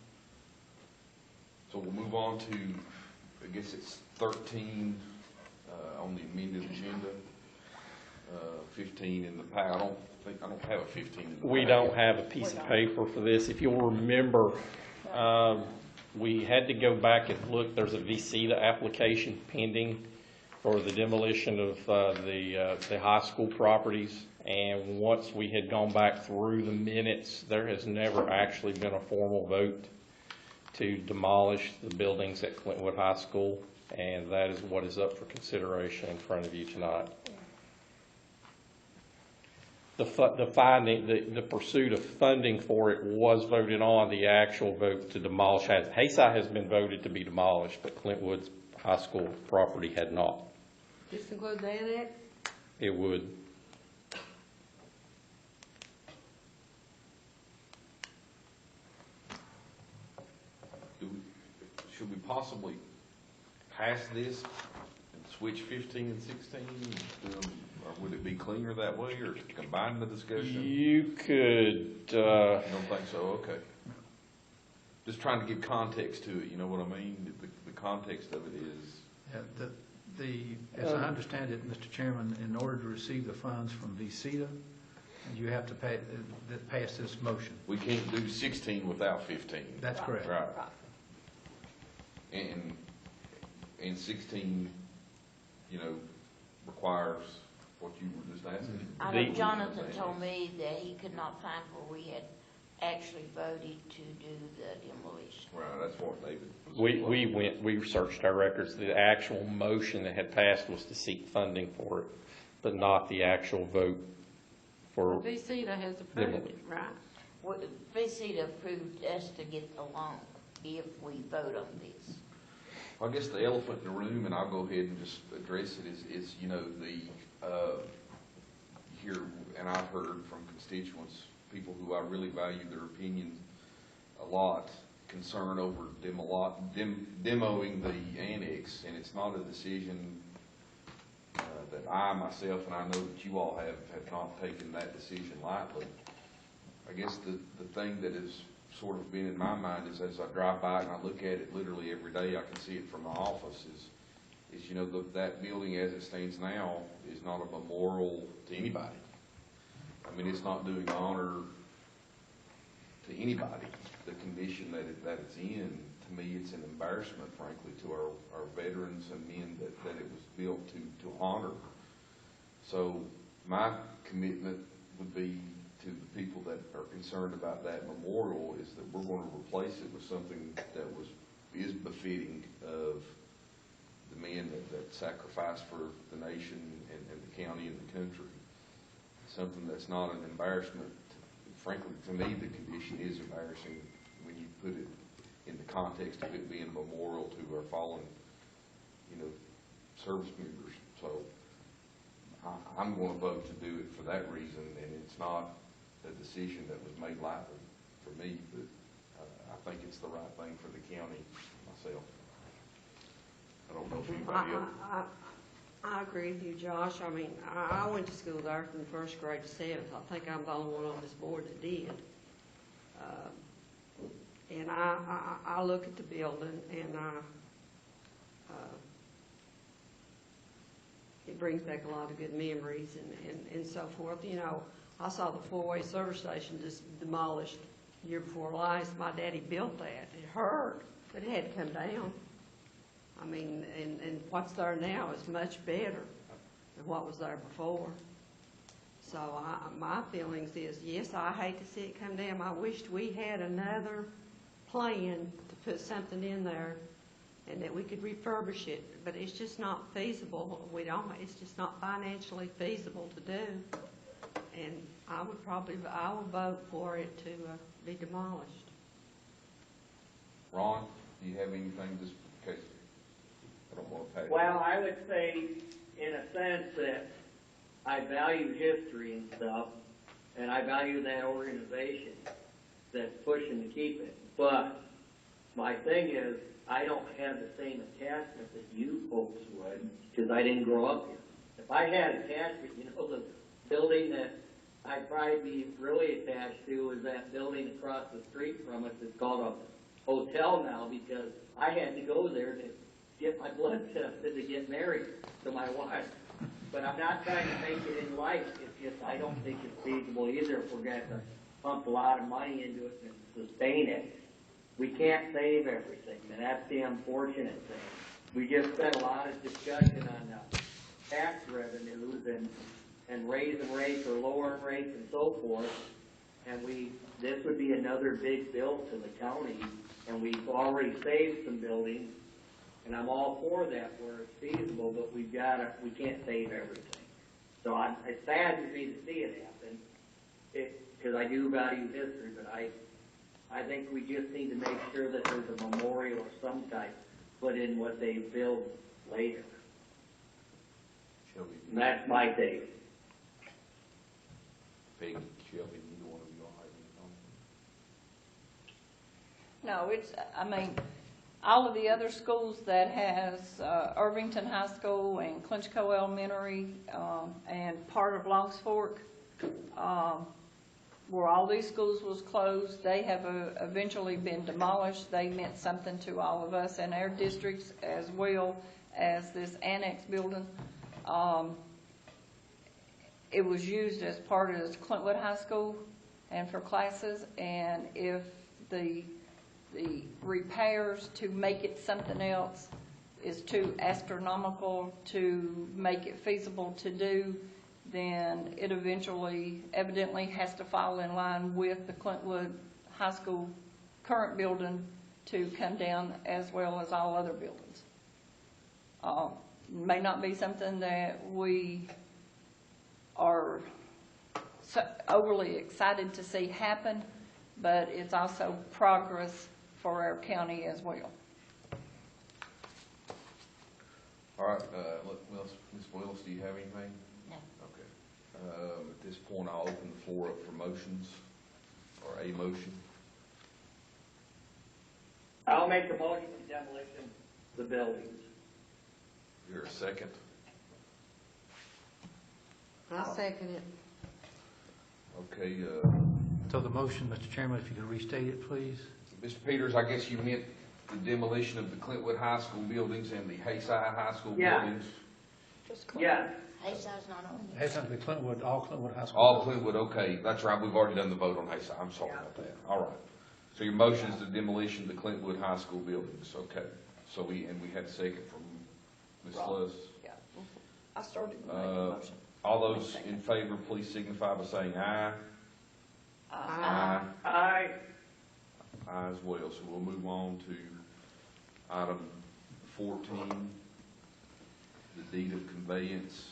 So we'll move on to, I guess it's 13 on the amended agenda, 15 in the paddle. I don't have a 15 in the packet. We don't have a piece of paper for this. If you'll remember, we had to go back and look. There's a VCTA application pending for the demolition of the high school properties. And once we had gone back through the minutes, there has never actually been a formal vote to demolish the buildings at Clintwood High School. And that is what is up for consideration in front of you tonight. The pursuit of funding for it was voted on. The actual vote to demolish Hayside has been voted to be demolished, but Clintwood's high school property had not. This includes the annex? It would. Should we possibly pass this and switch 15 and 16? Or would it be cleaner that way, or combine the discussion? You could. You don't think so? Okay. Just trying to give context to it. You know what I mean? The context of it is. Yeah, as I understand it, Mr. Chairman, in order to receive the funds from VCTA, you have to pass this motion. We can't do 16 without 15. That's correct. Right. And 16, requires what you were just asking. I know Jonathan told me that he could not find where we had actually voted to do the demolition. Right, that's what David. We searched our records. The actual motion that had passed was to seek funding for it, but not the actual vote for. VCTA has approved it, right? Well, VCTA approved us to get the loan if we vote on this. I guess the elephant in the room, and I'll go ahead and just address it, is here, and I've heard from constituents, people who I really value their opinion a lot, concern over demoing the annex, and it's not a decision that I myself, and I know that you all have not taken that decision lightly. I guess the thing that has sort of been in my mind is, as I drive by and I look at it literally every day, I can see it from my office, is that building as it stands now is not a memorial to anybody. I mean, it's not doing honor to anybody, the condition that it's in. To me, it's an embarrassment, frankly, to our veterans and men that it was built to honor. So my commitment would be to the people that are concerned about that memorial is that we're going to replace it with something that is befitting of the men that sacrificed for the nation and the county and the country. something that's not an embarrassment. Frankly, to me, the condition is embarrassing when you put it in the context of it being a memorial to our fallen, service members. So I'm going to vote to do it for that reason, and it's not a decision that was made lightly for me, but I think it's the right thing for the county myself. I don't know if anybody else. I agree with you, Josh. I mean, I went to school there from first grade to seventh. I think I'm the only one on this board that did. And I look at the building, and it brings back a lot of good memories and so forth. I saw the four-way service station just demolished year before last. My daddy built that. It hurt, but it had to come down. I mean, and what's there now is much better than what was there before. So my feelings is, yes, I hate to see it come down. I wished we had another plan to put something in there and that we could refurbish it, but it's just not feasible. It's just not financially feasible to do. And I would vote for it to be demolished. Ron, do you have anything just in case? I don't want to pass. Well, I would say, in a sense, that I value history and stuff, and I value that organization that's pushing to keep it. But my thing is, I don't have the same attachment that you folks would, because I didn't grow up here. If I had attachment, the building that I'd probably be really attached to is that building across the street from us. It's called a hotel now, because I had to go there to get my blood tested to get married to my wife. But I'm not trying to make it in life. It's just I don't think it's feasible either if we're going to pump a lot of money into it and sustain it. We can't save everything, and that's the unfortunate thing. We just spent a lot of discussion on tax revenues and raising rates or lowering rates and so forth, and this would be another big bill to the county, and we've already saved some buildings, and I'm all for that where it's feasible, but we can't save everything. So it saddens me to see it happen, because I do value history, but I think we just need to make sure that there's a memorial of some type put in what they build later. And that's my take. Peggy, Shelby, either one of you all have any comments? No, all of the other schools that has Irvington High School and Clinchco Elementary and part of Longs Fork, where all these schools was closed, they have eventually been demolished. They meant something to all of us in our districts as well as this annex building. It was used as part of Clintwood High School and for classes, and if the repairs to make it something else is too astronomical to make it feasible to do, then it evidently has to fall in line with the Clintwood High School current building to come down as well as all other buildings. May not be something that we are so overly excited to see happen, but it's also progress for our county as well. All right, Ms. Willis, do you have anything? No. Okay. At this point, I'll open the floor up for motions, or a motion. I'll make the motion for demolition of the buildings. Is there a second? I'll second it. Okay, So the motion, Mr. Chairman, if you could restate it, please. Mr. Peters, I guess you meant the demolition of the Clintwood High School buildings and the Hayside High School buildings? Yes. Hayside's not on It here. has to be Clintwood, all Clintwood High School. All Clintwood, okay, that's right, we've already done the vote on Hayside, I'm sorry about that, all right. So your motion is the demolition of the Clintwood High School buildings, okay. So we had a second from Ms. Sluss. Yeah, I started to make the motion. All those in favor, please signify by saying aye. Aye. Aye. Aye as well, so we'll move on to item 14, the deed of conveyance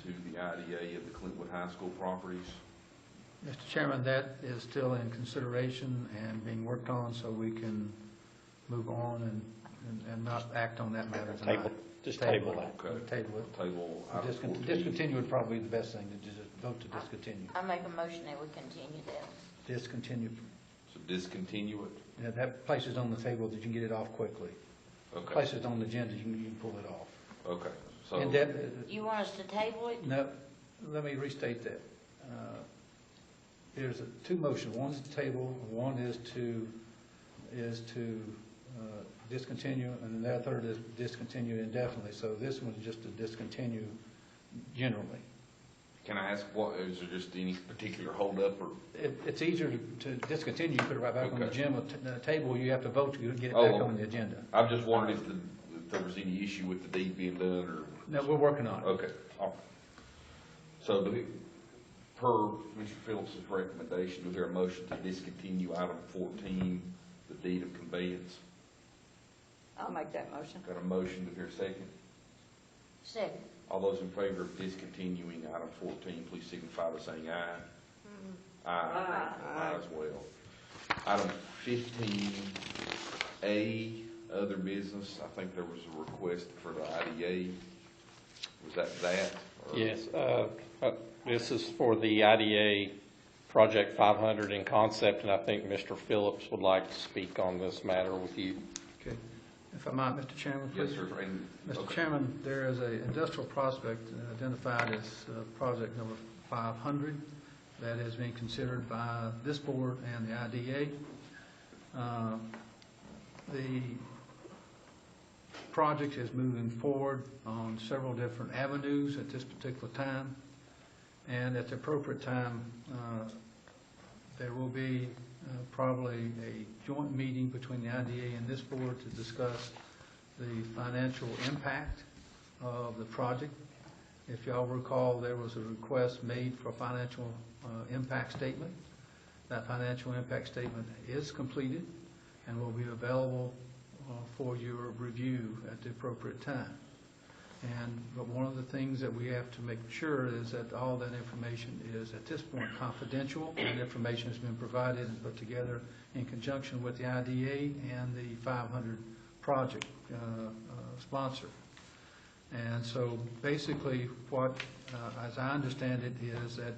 to the IDA of the Clintwood High School properties. Mr. Chairman, that is still in consideration and being worked on, so we can move on and not act on that matter tonight. Table that. Okay. Table it. Table item 14. Discontinue would probably be the best thing, to just vote to discontinue. I make a motion that we continue that. Discontinue. So discontinue it? Yeah, that place is on the table that you can get it off quickly. Okay. Place is on the agenda, you can pull it off. Okay. So, And that, You want us to table it? no, let me restate that. There's two motions. One's to table, one is to discontinue, and the third is discontinue indefinitely. So this one's just to discontinue generally. can I ask, what, is there just any particular holdup or? It's easier to discontinue, you put it right back on the Okay. agenda. Table, you have to vote to get it Oh, back okay. on the agenda. I'm just wondering if there was any issue with the deed being done or? No, we're working on it. Okay, all right. So per Mr. Phillips' recommendation, is there a motion to discontinue item 14, the deed of conveyance? I'll make that motion. Got a motion, is there a second? Second. All those in favor of discontinuing item 14, please signify by saying aye. Aye. Aye as well. Item 15A, other business, I think there was a request for the IDA. Was that? Or- Yes, this is for the IDA Project 500 in concept, and I think Mr. Phillips would like to speak on this matter with you. Okay. If I might, Mr. Chairman, Yes, please. sir. And- Mr. okay. Chairman, there is an industrial prospect identified as project number 500 that is being considered by this board and the IDA. The project is moving forward on several different avenues at this particular time, and at the appropriate time, there will be probably a joint meeting between the IDA and this board to discuss the financial impact of the project. If y'all recall, there was a request made for a financial impact statement. That financial impact statement is completed and will be available for your review at the appropriate time. But one of the things that we have to make sure is that all that information is at this point confidential, and information has been provided and put together in conjunction with the IDA and the 500 project sponsor. And so basically what, as I understand it, is that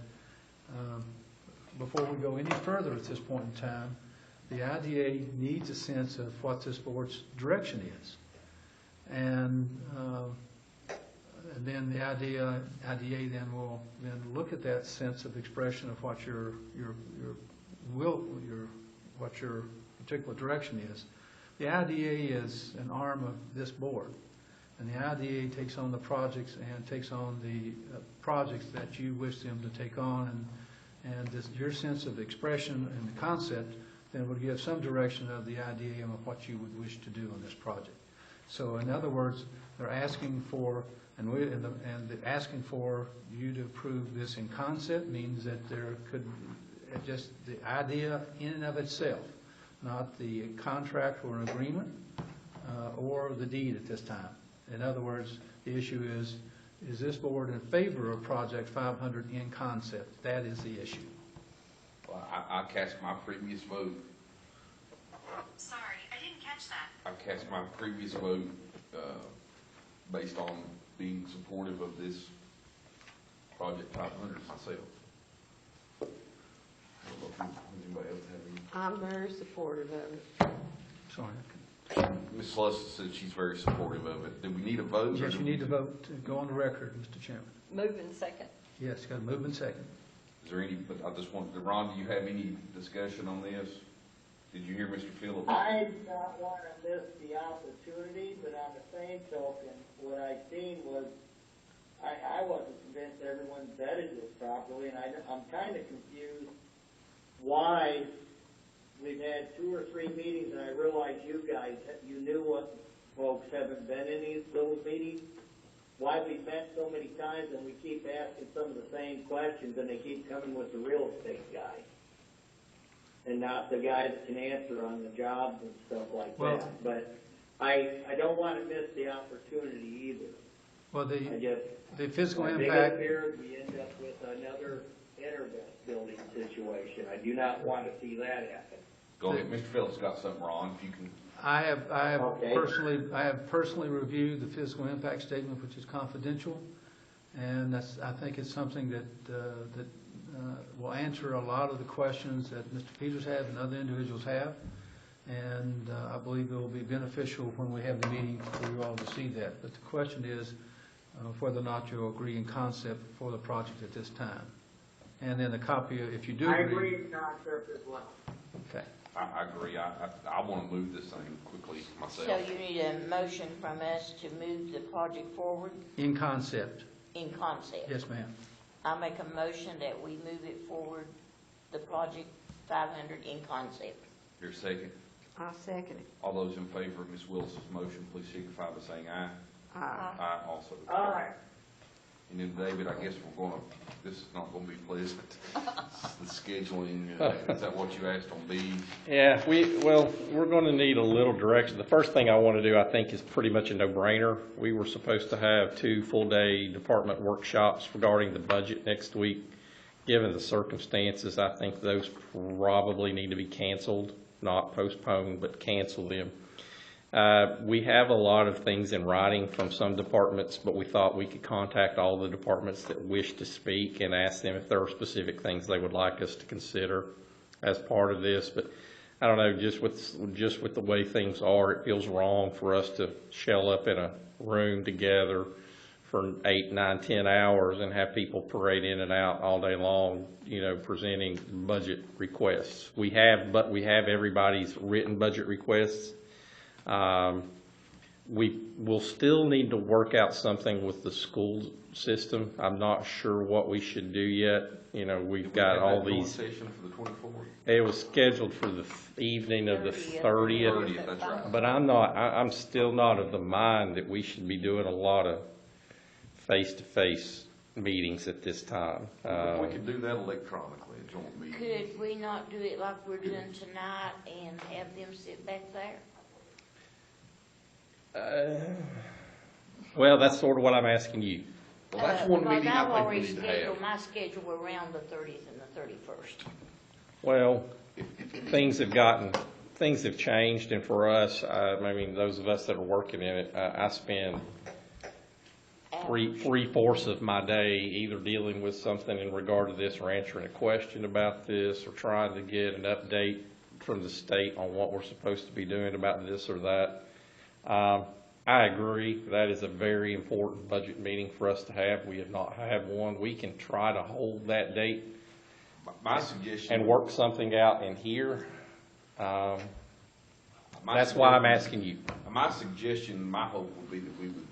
before we go any further at this point in time, the IDA needs a sense of what this board's direction is. And then the IDA then will look at that sense of expression of what your particular direction is. The IDA is an arm of this board, and the IDA takes on the projects and takes on the projects that you wish them to take on, and your sense of expression and the concept then would give some direction of the IDA on what you would wish to do on this project. So in other words, they're asking for, and asking for you to approve this in concept means that there could, just the idea in and of itself, not the contract or an agreement or the deed at this time. In other words, the issue is this board in favor of Project 500 in concept? That is the issue. Well, I cast my previous vote. Sorry, I didn't catch that. I cast my previous vote based on being supportive of this Project 500 myself. I don't know if anybody else have any. I'm very supportive of it. Sorry. Ms. Sluss said she's very supportive of it. Do we need a vote? Yes, you need to vote to go on the record, Mr. Chairman. Move in second. Yes, you got to move in second. Is there any, but I just wanted, Ron, do you have any discussion on this? Did you hear Mr. Phillips? I do not want to miss the opportunity, but on the same token, what I seen was, I wasn't convinced everyone vetted this properly, and I'm kind of confused why we've had 2 or 3 meetings, and I realize you guys, you knew what folks haven't been in those meetings, why we've met so many times and we keep asking some of the same questions and they keep coming with the real estate guy and not the guy that can answer on the jobs and stuff like that. But I don't want to miss the opportunity either. Well, I just, the physical my biggest impact, fear is we end up with another internet building situation. I do not want to see that happen. Go ahead, Mr. Phillips got something wrong, if you can. I have Okay. personally reviewed the physical impact statement, which is confidential, and I think it's something that will answer a lot of the questions that Mr. Peters have and other individuals have, and I believe it will be beneficial when we have the meeting for you all to see that. But the question is whether or not you'll agree in concept for the project at this time. And then a copy, if you do I agree. agree in concept as well. Okay. I agree, I want to move this thing quickly myself. So you need a motion from us to move the project forward In concept. in concept. Yes, ma'am. I make a motion that we move it forward, the project 500 in concept. Your second. I'll second it. All those in favor of Ms. Willis's motion, please signify by saying aye. Aye. Aye also. All right. And then, David, I guess we're going to, this is not going to be pleasant. The scheduling, is that what you asked on B? Yeah, we're going to need a little direction. The first thing I want to do, I think, is pretty much a no-brainer. We were supposed to have 2 full-day department workshops regarding the budget next week. Given the circumstances, I think those probably need to be canceled, not postponed, but cancel them. We have a lot of things in writing from some departments, but we thought we could contact all the departments that wish to speak and ask them if there are specific things they would like us to consider as part of this. But I don't know, just with the way things are, it feels wrong for us to shell up in a room together for 8, 9, 10 hours and have people parade in and out all day long, presenting budget requests. We have everybody's written budget requests. We will still need to work out something with the school system. I'm not sure what we should do yet. We've got all these. Session for the 24th? It was scheduled for the evening of the 30th. 30th, that's right. But I'm still not of the mind that we should be doing a lot of face-to-face meetings at this time. We could do that electronically, a joint meeting. Could we not do it like we're doing tonight and have them sit back there? Well, that's sort of what I'm asking you. Well, that's one meeting I've I think we already need to scheduled have. my schedule around the 30th and the 31st. Well, things have changed, and for us, those of us that are working in it, I spend three-fourths of my day either dealing with something in regard to this or answering a question about this or trying to get an update from the state on what we're supposed to be doing about this or that. I agree. That is a very important budget meeting for us to have. We have not had one. We can try to hold that date My suggestion. and work something out in here. That's why I'm asking you. My suggestion, my hope would be that we would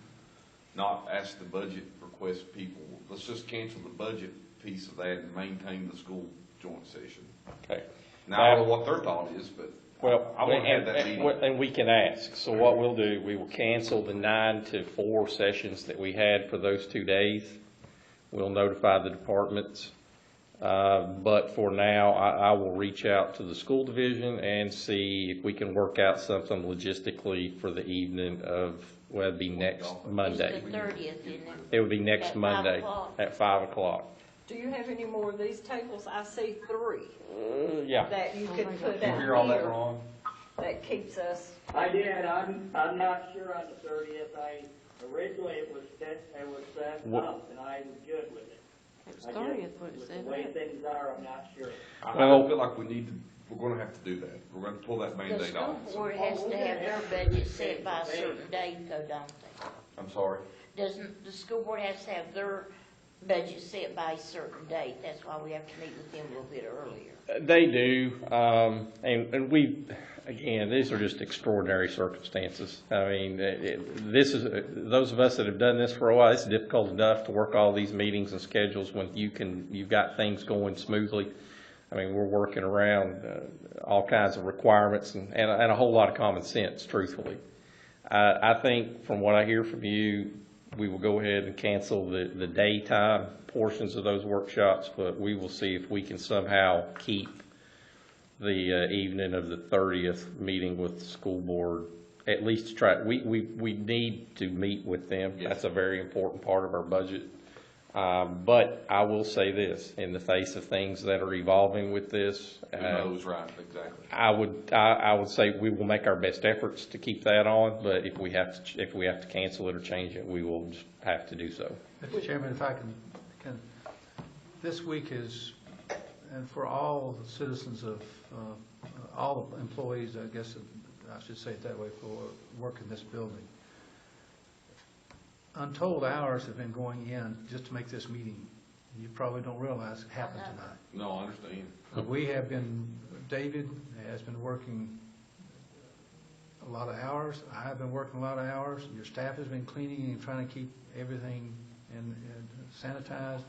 not ask the budget request people. Let's just cancel the budget piece of that and maintain the school joint session. Okay. Now, I don't know what their thought is, but Well, I want to have that meeting. and we can ask. So what we'll do, we will cancel the 9 to 4 sessions that we had for those 2 days. We'll notify the departments. But for now, I will reach out to the school division and see if we can work out something logistically for the evening of, well, it'd be next Monday. It's the 30th, isn't it? It would be next At 5 Monday o'clock. at 5 o'clock. Do you have any more of these tables? I see 3 Yeah. that you could put Did you out hear all that here wrong? that keeps us. I did. I'm not sure on the 30th. Originally it was set up and I was good with it. It's I 30th, just, what it with said. the way things are, I'm not sure. I Well- feel like we're going to have to do that. We're going to pull that The Band-Aid school off. board has to have their budget set by a certain date, though, don't they? I'm sorry. Doesn't, the school board has to have their budget set by a certain date? That's why we have to meet with them a little bit earlier. They do, and we, again, these are just extraordinary circumstances. I mean, this is, those of us that have done this for a while, it's difficult enough to work all these meetings and schedules when you've got things going smoothly. I mean, we're working around all kinds of requirements and a whole lot of common sense, truthfully. I think from what I hear from you, we will go ahead and cancel the daytime portions of those workshops, but we will see if we can somehow keep the evening of the 30th meeting with the school board at least try, we need to meet with them. Yes. That's a very important part of our budget. But I will say this, in the face of things that are evolving with this, Who knows, right, exactly. I would say we will make our best efforts to keep that on, but if we have to cancel it or change it, we will just have to do so. Mr. Chairman, if I can, this week is, and for all the citizens of, all the employees, I guess I should say it that way, for work in this building, untold hours have been going in just to make this meeting. You probably don't realize it happened tonight. No, I understand. We have been, David has been working a lot of hours. I have been working a lot of hours. Your staff has been cleaning and trying to keep everything and sanitized.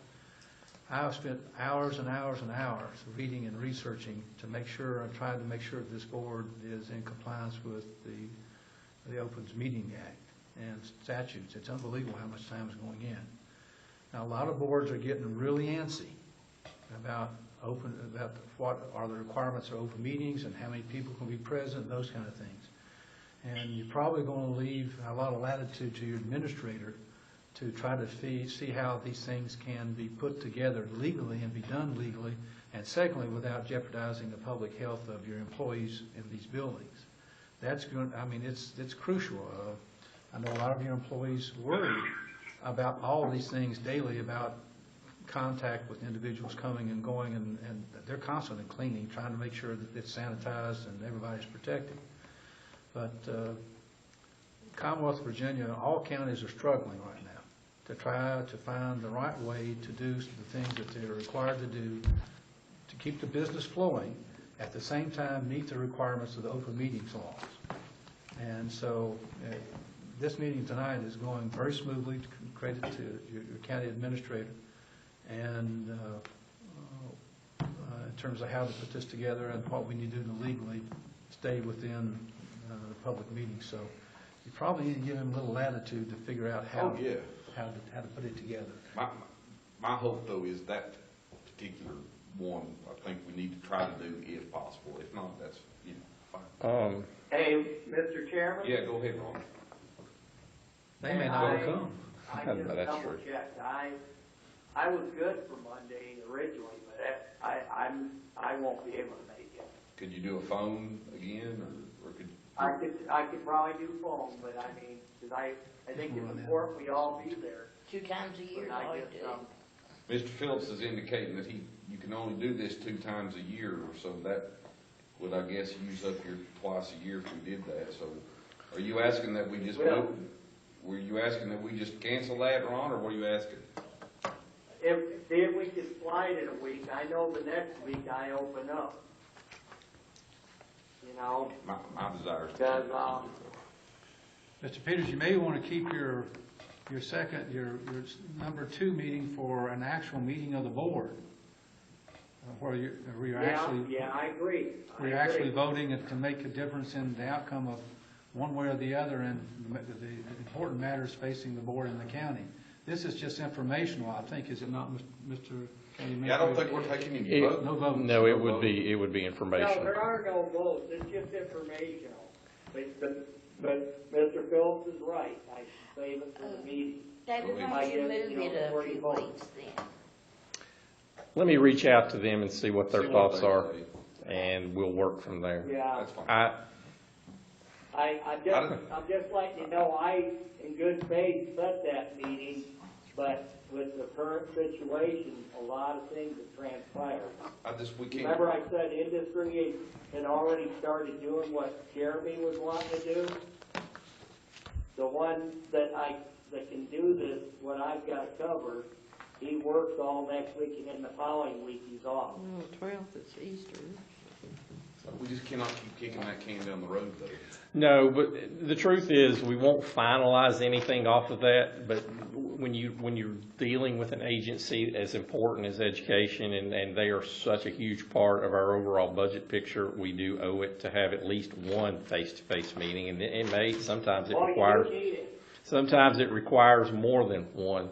I've spent hours and hours and hours reading and researching to make sure, and trying to make sure this board is in compliance with the Opens Meeting Act and statutes. It's unbelievable how much time is going in. Now, a lot of boards are getting really antsy about what are the requirements of open meetings and how many people can be present, those kind of things. And you're probably going to leave a lot of latitude to your administrator to try to see how these things can be put together legally and be done legally, and secondly, without jeopardizing the public health of your employees in these buildings. That's going, I mean, it's crucial. I know a lot of your employees worry about all these things daily, about contact with individuals coming and going, and they're constantly cleaning, trying to make sure that it's sanitized and everybody's protected. But Commonwealth of Virginia, all counties are struggling right now to try to find the right way to do the things that they're required to do to keep the business flowing, at the same time meet the requirements of the open meetings laws. And so this meeting tonight is going very smoothly, credit to your county administrator, and in terms of how to put this together and what we need to do to legally stay within the public meeting. So you probably need to give him a little latitude to figure out how to put it together. My hope, though, is that particular one, I think we need to try to do if possible. If not, that's, fine. Hey, Mr. Chairman? Yeah, go ahead, Ron. They may not come. I just double checked. I was good for Monday originally, but I won't be able to make it. Could you do a phone again, or could? I could probably do phone, but I mean, because I think it's important we all be there. 2 times a year, all you do. Mr. Phillips is indicating that you can only do this 2 times a year, or so that would, I guess, use up your twice a year if we did that. So are you asking that we just were you asking that we just cancel that, Ron, or what are you asking? If we could slide it a week, I know the next week I open up. You know? My desire is because, Mr. Peters, you may want to keep your number 2 meeting for an actual meeting of the board, where you're actually. Yeah, I agree. We're actually voting it to make a difference in the outcome of one way or the other and the important matters facing the board and the county. This is just informational, I think, is it not, Mr. County Manager? Yeah, I don't think we're taking any votes. No votes. No, it would be informational. No, there are no votes. It's just informational. But Mr. Phillips is right. I save it for the meeting. David, why don't you move it a few weeks then? Let me reach out to them and see what their thoughts they are, say. and we'll work from there. Yeah. That's fine. I'm just letting you know, I, in good faith, set that meeting, but with the current situation, a lot of things have transpired. We can't. Remember I said industry had already started doing what Jeremy was wanting to do? The one that can do this, what I've got covered, he works all next week, and then the following week he's off. 12th is Easter. We just cannot keep kicking that can down the road, though. No, but the truth is, we won't finalize anything off of that, but when you're dealing with an agency as important as education, and they are such a huge part of our overall budget picture, we do owe it to have at least one face-to-face meeting, and it may, sometimes it requires more than one.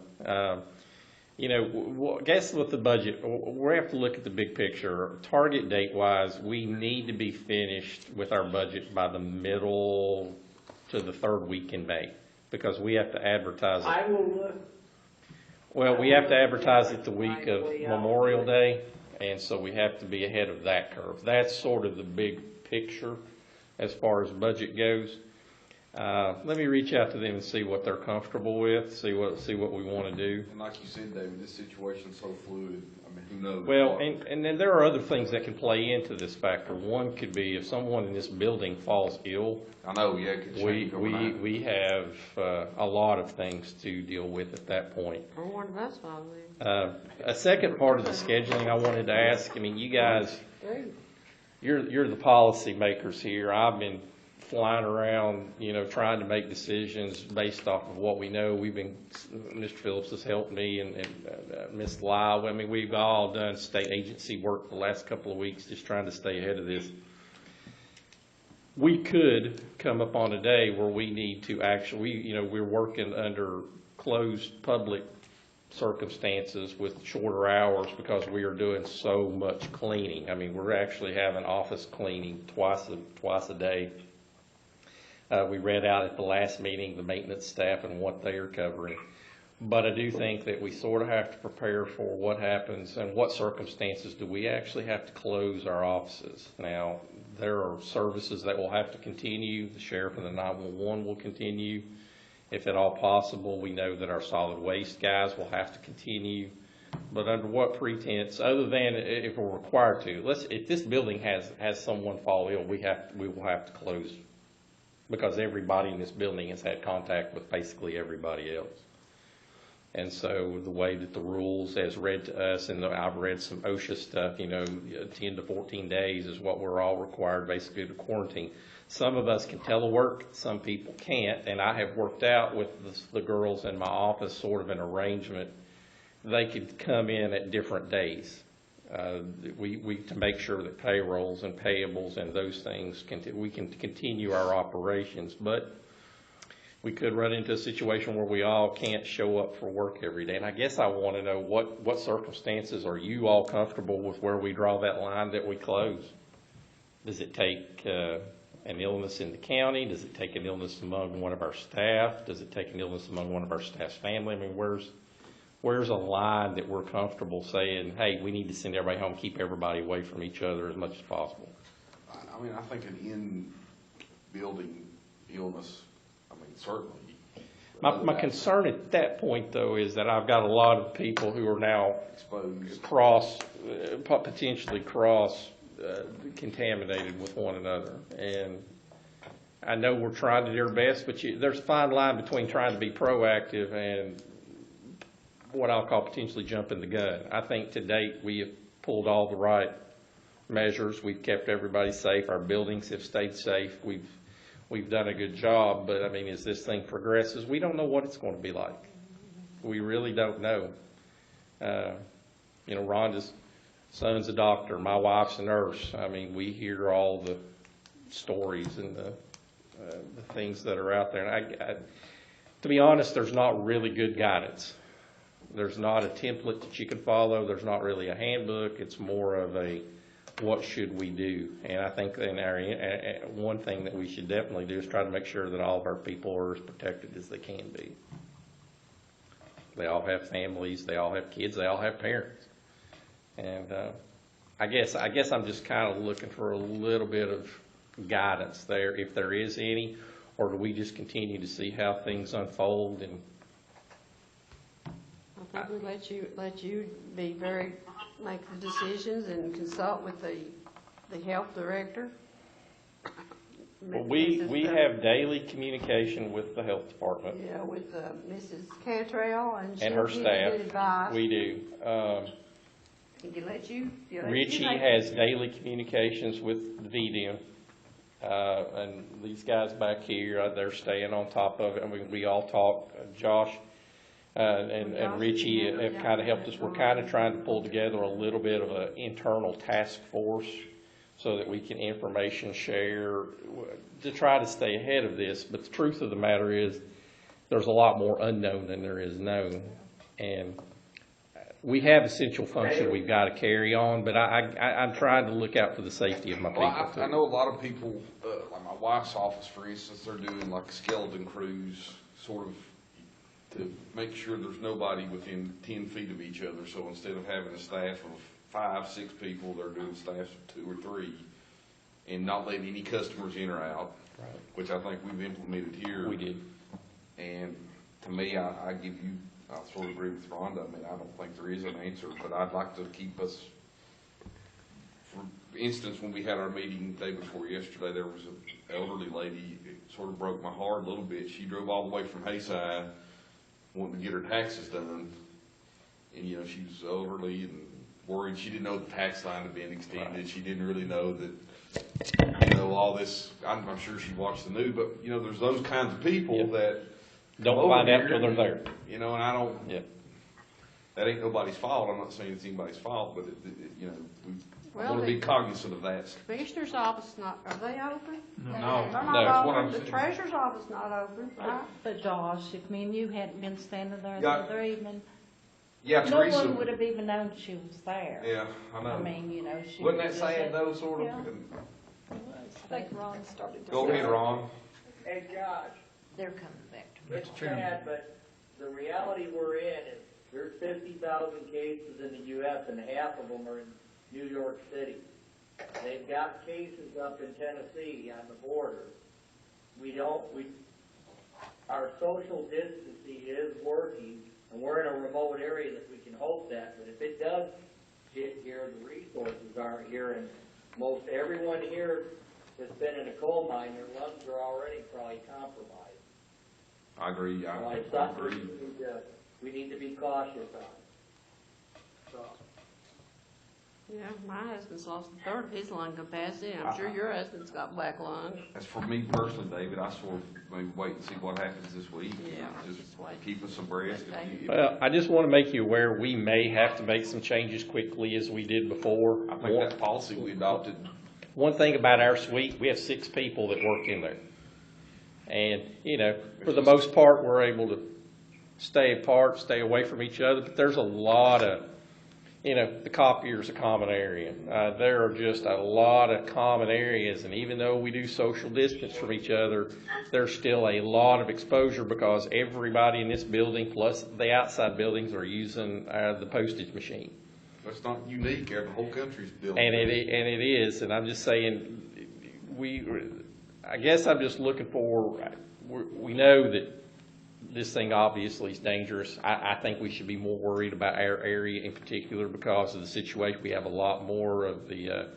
I guess with the budget, we have to look at the big picture. Target date-wise, we need to be finished with our budget by the middle to the third week in May, because we have to advertise it. I will look. Well, we have to advertise it the week of Memorial Day, and so we have to be ahead of that curve. That's sort of the big picture as far as budget goes. Let me reach out to them and see what they're comfortable with, see what we want to do. And like you said, David, this situation's so fluid, I mean, who knows? Well, and then there are other things that can play into this factor. One could be if someone in this building falls ill. I know, yeah, it could change overnight. We have a lot of things to deal with at that point. I wonder that's why A second part of the scheduling I wanted to ask, I mean, you guys, you're the policy makers here. I've been flying around, trying to make decisions based off of what we know. Mr. Phillips has helped me and Ms. Lyle. I mean, we've all done state agency work the last couple of weeks just trying to stay ahead of this. We could come up on a day where we need to actually, we're working under closed public circumstances with shorter hours because we are doing so much cleaning. I mean, we're actually having office cleaning twice a day. We read out at the last meeting the maintenance staff and what they are covering. But I do think that we sort of have to prepare for what happens and what circumstances do we actually have to close our offices. Now, there are services that will have to continue. The sheriff and the 911 will continue. If at all possible, we know that our solid waste guys will have to continue. But under what pretense, other than if we're required to? If this building has someone fall ill, we will have to close, because everybody in this building has had contact with basically everybody else. And so the way that the rules as read to us, and I've read some OSHA stuff, 10 to 14 days is what we're all required basically to quarantine. Some of us can telework, some people can't, and I have worked out with the girls in my office sort of an arrangement. They could come in at different days. We to make sure that payrolls and payables and those things we can continue our operations, but we could run into a situation where we all can't show up for work every day. And I guess I want to know what circumstances are you all comfortable with where we draw that line that we close? Does it take an illness in the county? Does it take an illness among one of our staff? Does it take an illness among one of our staff's family? I mean, where's a line that we're comfortable saying, hey, we need to send everybody home, keep everybody away from each other as much as possible? I mean, I think an in-building illness, I mean, certainly. My concern at that point, though, is that I've got a lot of people who are now exposed, potentially contaminated with one another. And I know we're trying to do our best, but there's a fine line between trying to be proactive and what I'll call potentially jumping the gun. I think to date we have pulled all the right measures. We've kept everybody safe. Our buildings have stayed safe. We've done a good job, but I mean, as this thing progresses, we don't know what it's going to be like. We really don't know. Rhonda's son's a doctor. My wife's a nurse. I mean, we hear all the stories and the things that are out there. And to be honest, there's not really good guidance. There's not a template that you can follow. There's not really a handbook. It's more of a what should we do? And I think one thing that we should definitely do is try to make sure that all of our people are as protected as they can be. They all have families. They all have kids. They all have parents. And I guess I'm just kind of looking for a little bit of guidance there, if there is any, or do we just continue to see how things unfold? And I think we let you make the decisions and consult with the health director. Well, we have daily communication with the health department. Yeah, with Mrs. Cantrell and her staff. Advice. We do. Richie has daily communications with VDM. And these guys back here, they're staying on top of it. I mean, we all talk. Josh and Richie have kind of helped us. We're kind of trying to pull together a little bit of an internal task force so that we can information share to try to stay ahead of this. But the truth of the matter is there's a lot more unknown than there is known. And we have essential function we've got to carry on, but I'm trying to look out for the safety of my people Well, I too. know a lot of people, like my wife's office, for instance, they're doing like skeleton crews, sort of to make sure there's nobody within 10 feet of each other. So instead of having a staff of 5, 6 people, they're doing staffs of 2 or 3, and not letting any customers in or out, Right. which I think we've implemented here. We did. And to me, I give you, I sort of agree with Rhonda. I mean, I don't think there is an answer, but I'd like to keep us, for instance, when we had our meeting the day before yesterday, there was an elderly lady. It sort of broke my heart a little bit. She drove all the way from Hayside wanting to get her taxes done. And, you know, she was elderly and worried. She didn't know the tax line had been extended. Right. She didn't really know that, you know, all this. I'm sure she watched the news, but, you know, there's those kinds of people Yep. that Don't come find over out till they're here, there. You know, and I don't, Yeah. that ain't nobody's fault. I'm not saying it's anybody's fault, but, you know, I Well, want to be the- cognizant of that. Commissioner's office not, are they open? No. They're No. That's not what I'm open, the saying. treasurer's office not open, right? But Josh, if me and you hadn't been standing there the Yeah. other evening, Yeah, no Teresa. one would have even known she was there. Yeah, I know. I mean, you know, she. Wasn't that was sad just- though, sort of? Yeah. I think Ron started to. Go say ahead, it. Ron. Hey, Josh, They're coming back to it's sad, but the reality we're in is there's 50,000 cases in the U.S. and half of them are in New York City. They've got cases up in Tennessee on the border. Our social distancing is working, and we're in a remote area that we can hope that, but if it does hit here, the resources aren't here, and most everyone here that's been in a coal mine, their lungs are already probably compromised. I agree. So I it's something agree. we need to be cautious on. So, Yeah, my husband's lost a third of his lung capacity, I'm sure your husband's got black lung. As for me personally, David, I sort of maybe wait and see what happens this week. Yeah, Just just wait. keep us abreast. Well, I just want to make you aware, we may have to make some changes quickly as we did before. I think that policy we adopted, One thing about our suite, we have 6 people that work in there. And, you know, for the most part, we're able to stay apart, stay away from each other, but there's a lot of, you know, the copier's a common area. There are just a lot of common areas, and even though we do social distance from each other, there's still a lot of exposure because everybody in this building, plus the outside buildings, are using the postage machine. that's not unique. The whole country's building. And it is, and I'm just saying, I guess I'm just looking for, we know that this thing obviously is dangerous. I think we should be more worried about our area in particular because of the situation. We have a lot more of the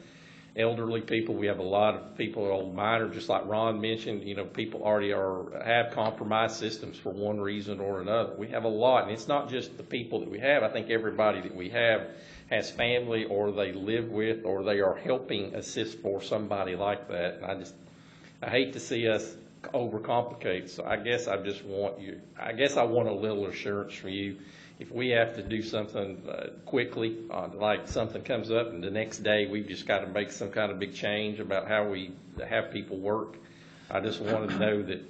elderly people. We have a lot of people, old miners, just like Ron mentioned, you know, people already have compromised systems for one reason or another. We have a lot, and it's not just the people that we have. I think everybody that we have has family or they live with or they are helping assist for somebody like that. And I hate to see us overcomplicate, so I guess I want a little assurance from you. If we have to do something quickly, like something comes up and the next day we've just got to make some kind of big change about how we have people work, I just want to know that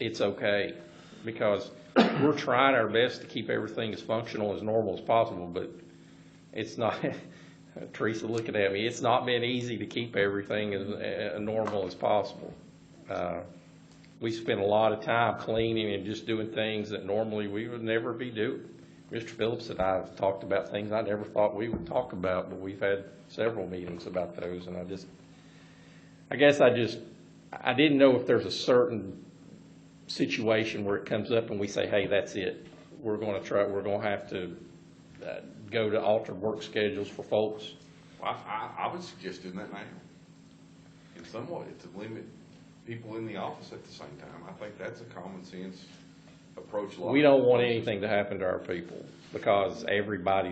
it's okay, because we're trying our best to keep everything as functional, as normal as possible, but it's not, Teresa looking at me, it's not been easy to keep everything as normal as possible. We spend a lot of time cleaning and just doing things that normally we would never be doing. Mr. Phillips and I have talked about things I never thought we would talk about, but we've had several meetings about those, and I didn't know if there's a certain situation where it comes up and we say, hey, that's it. We're going to have to go to altered work schedules for folks. Well, I would suggest doing that now. In some way, to limit people in the office at the same time. I think that's a common sense approach. We don't want anything to happen to our people, because everybody,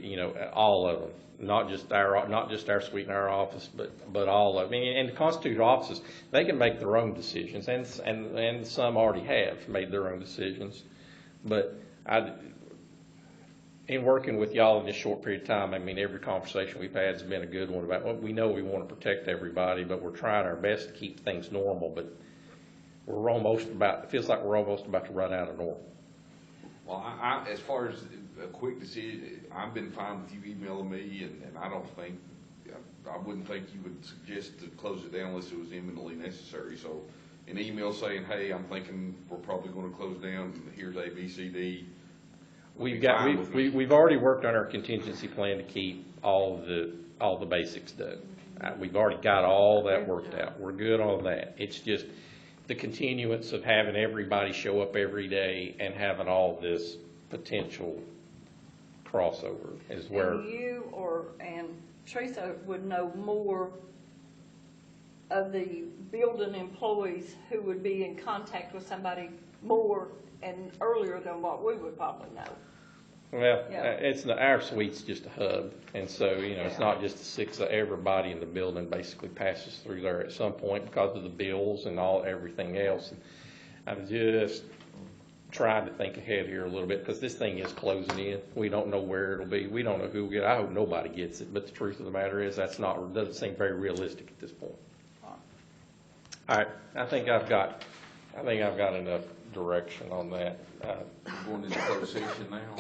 you know, all of them, not just our suite and our office, but all of them. And the constituted offices, they can make their own decisions, and some already have made their own decisions. But in working with y'all in this short period of time, I mean, every conversation we've had has been a good one about, well, we know we want to protect everybody, but we're trying our best to keep things normal, but it feels like we're almost about to run out of normal. Well, as far as a quick decision, I've been fine with you emailing me, and I don't think, I wouldn't think you would suggest to close it down unless it was imminently necessary. So an email saying, hey, I'm thinking we're probably gonna close down, here's A, B, C, D. We've already worked on our contingency plan to keep all the basics done. We've already got all that worked out. We're good on that. It's just the continuance of having everybody show up every day and having all this potential crossover is where. And you and Teresa would know more of the building employees who would be in contact with somebody more and earlier than what we would probably know. Well, Yeah. our suite's just a hub, and so, it's not just the six, everybody in the building basically passes through there at some point because of the bills and everything else. And I'm just trying to think ahead here a little bit, because this thing is closing in. We don't know where it'll be. We don't know who will get it. I hope nobody gets it, but the truth of the matter is doesn't seem very realistic at this point. All right, I think I've got enough direction on that. We're going into closed session now.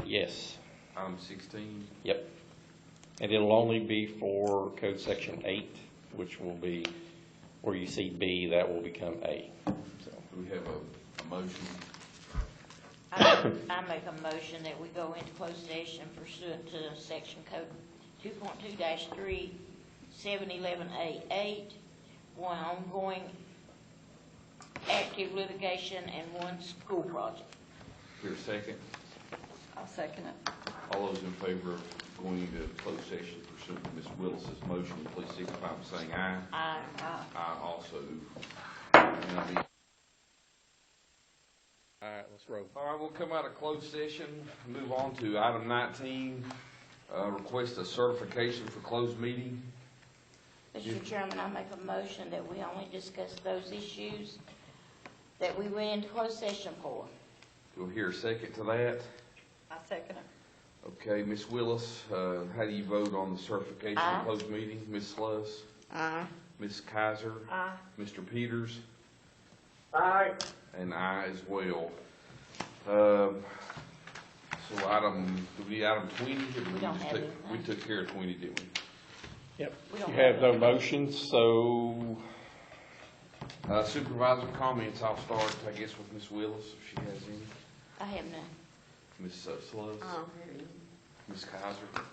Yes. Item 16. Yep. And it'll only be for code section 8, which will be where you see B, that will become A. So Do we have a motion? I make a motion that we go into closed session pursuant to section code 2.2-3, 711A8, one ongoing active litigation and one school project. Here, a second. I'll second it. All those in favor of going into closed session pursuant to Ms. Willis's motion, please signify by saying aye. Aye. Aye also. all right, let's roll. All right, we'll come out of closed session, move on to item 19, request a certification for closed meeting. Mr. Chairman, I make a motion that we only discuss those issues that we went into closed session for. Do we hear a second to that? I second it. Okay, Ms. Willis, how do you vote on the certification Aye. of closed meeting? Ms. Sluss? Aye. Ms. Kaiser? Aye. Mr. Peters? Aye. And I as well. So item 20, did We don't have we anything. took care of 20, didn't we? Yep. We don't You have have no anything. motions, so Supervisor comments, I'll start, I guess, with Ms. Willis, if she has any. I have none. Ms. Sluss? Ms. Kaiser?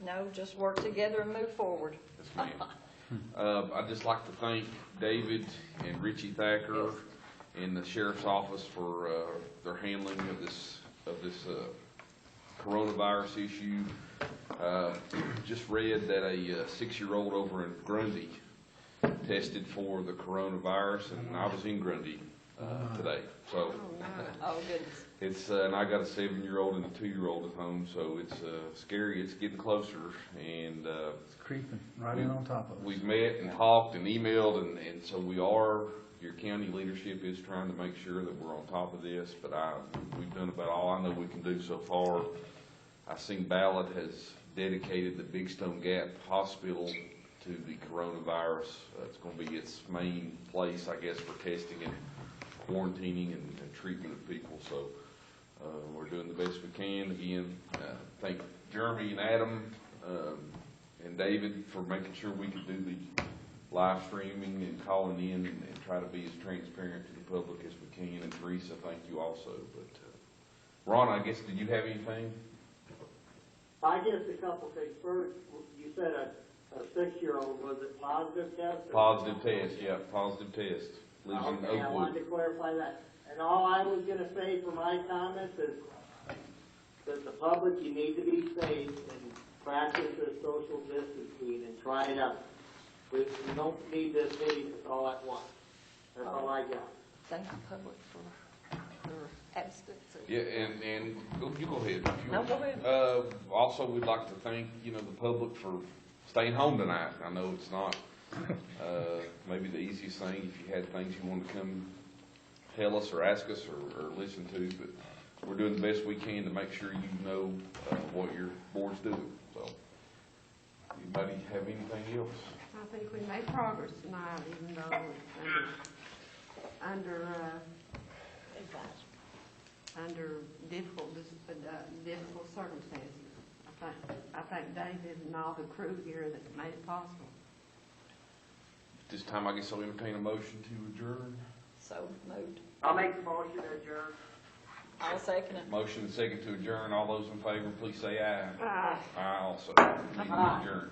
No, just work together and move forward. Yes, ma'am. I'd just like to thank David and Richie Thacker in the sheriff's office for their handling of this coronavirus issue. Just read that a 6-year-old over in Grundy tested for the coronavirus, and I was in Grundy today. So Oh, goodness. it's and I got a 7-year-old and a 2-year-old at home, so it's scary. It's getting closer, and It's creeping right in on top of us. we've met and talked and emailed, and so your county leadership is trying to make sure that we're on top of this, but we've done about all I know we can do so far. I seen Ballard has dedicated the Big Stone Gap Hospital to the coronavirus. It's going to be its main place, I guess, for testing and quarantining and treatment of people. So we're doing the best we can. Again, thank Jeremy and Adam and David for making sure we could do the live streaming and calling in and try to be as transparent to the public as we can. And Teresa, thank you also. But Ron, I guess, did you have anything? I guess a couple things. First, you said a 6-year-old, was it positive test? Positive test, yeah, positive test. Lives in Okay, I wanted to Oakwood. clarify that. And all I was gonna say for my comments is that the public, you need to be safe and practice the social distancing and try it out. We don't need this hitting us all at once. That's all I got. Thank the public for their abstinence. Yeah, and you go ahead. If you No, want. go ahead. Also, we'd like to thank, the public for staying home tonight. I know it's not, maybe the easiest thing. If you had things you wanted to come tell us or ask us or listen to, but we're doing the best we can to make sure you know, what your board's doing. So, anybody have anything else? I think we made progress tonight, even though it's under advisory. under difficult circumstances. I thank David and all the crew here that made it possible. At this time, I guess I'll entertain a motion to adjourn. So moved. I'll make the motion to adjourn. I'll second it. Motion and second to adjourn. All those in favor, please say aye. Aye. Aye also. Meeting adjourned.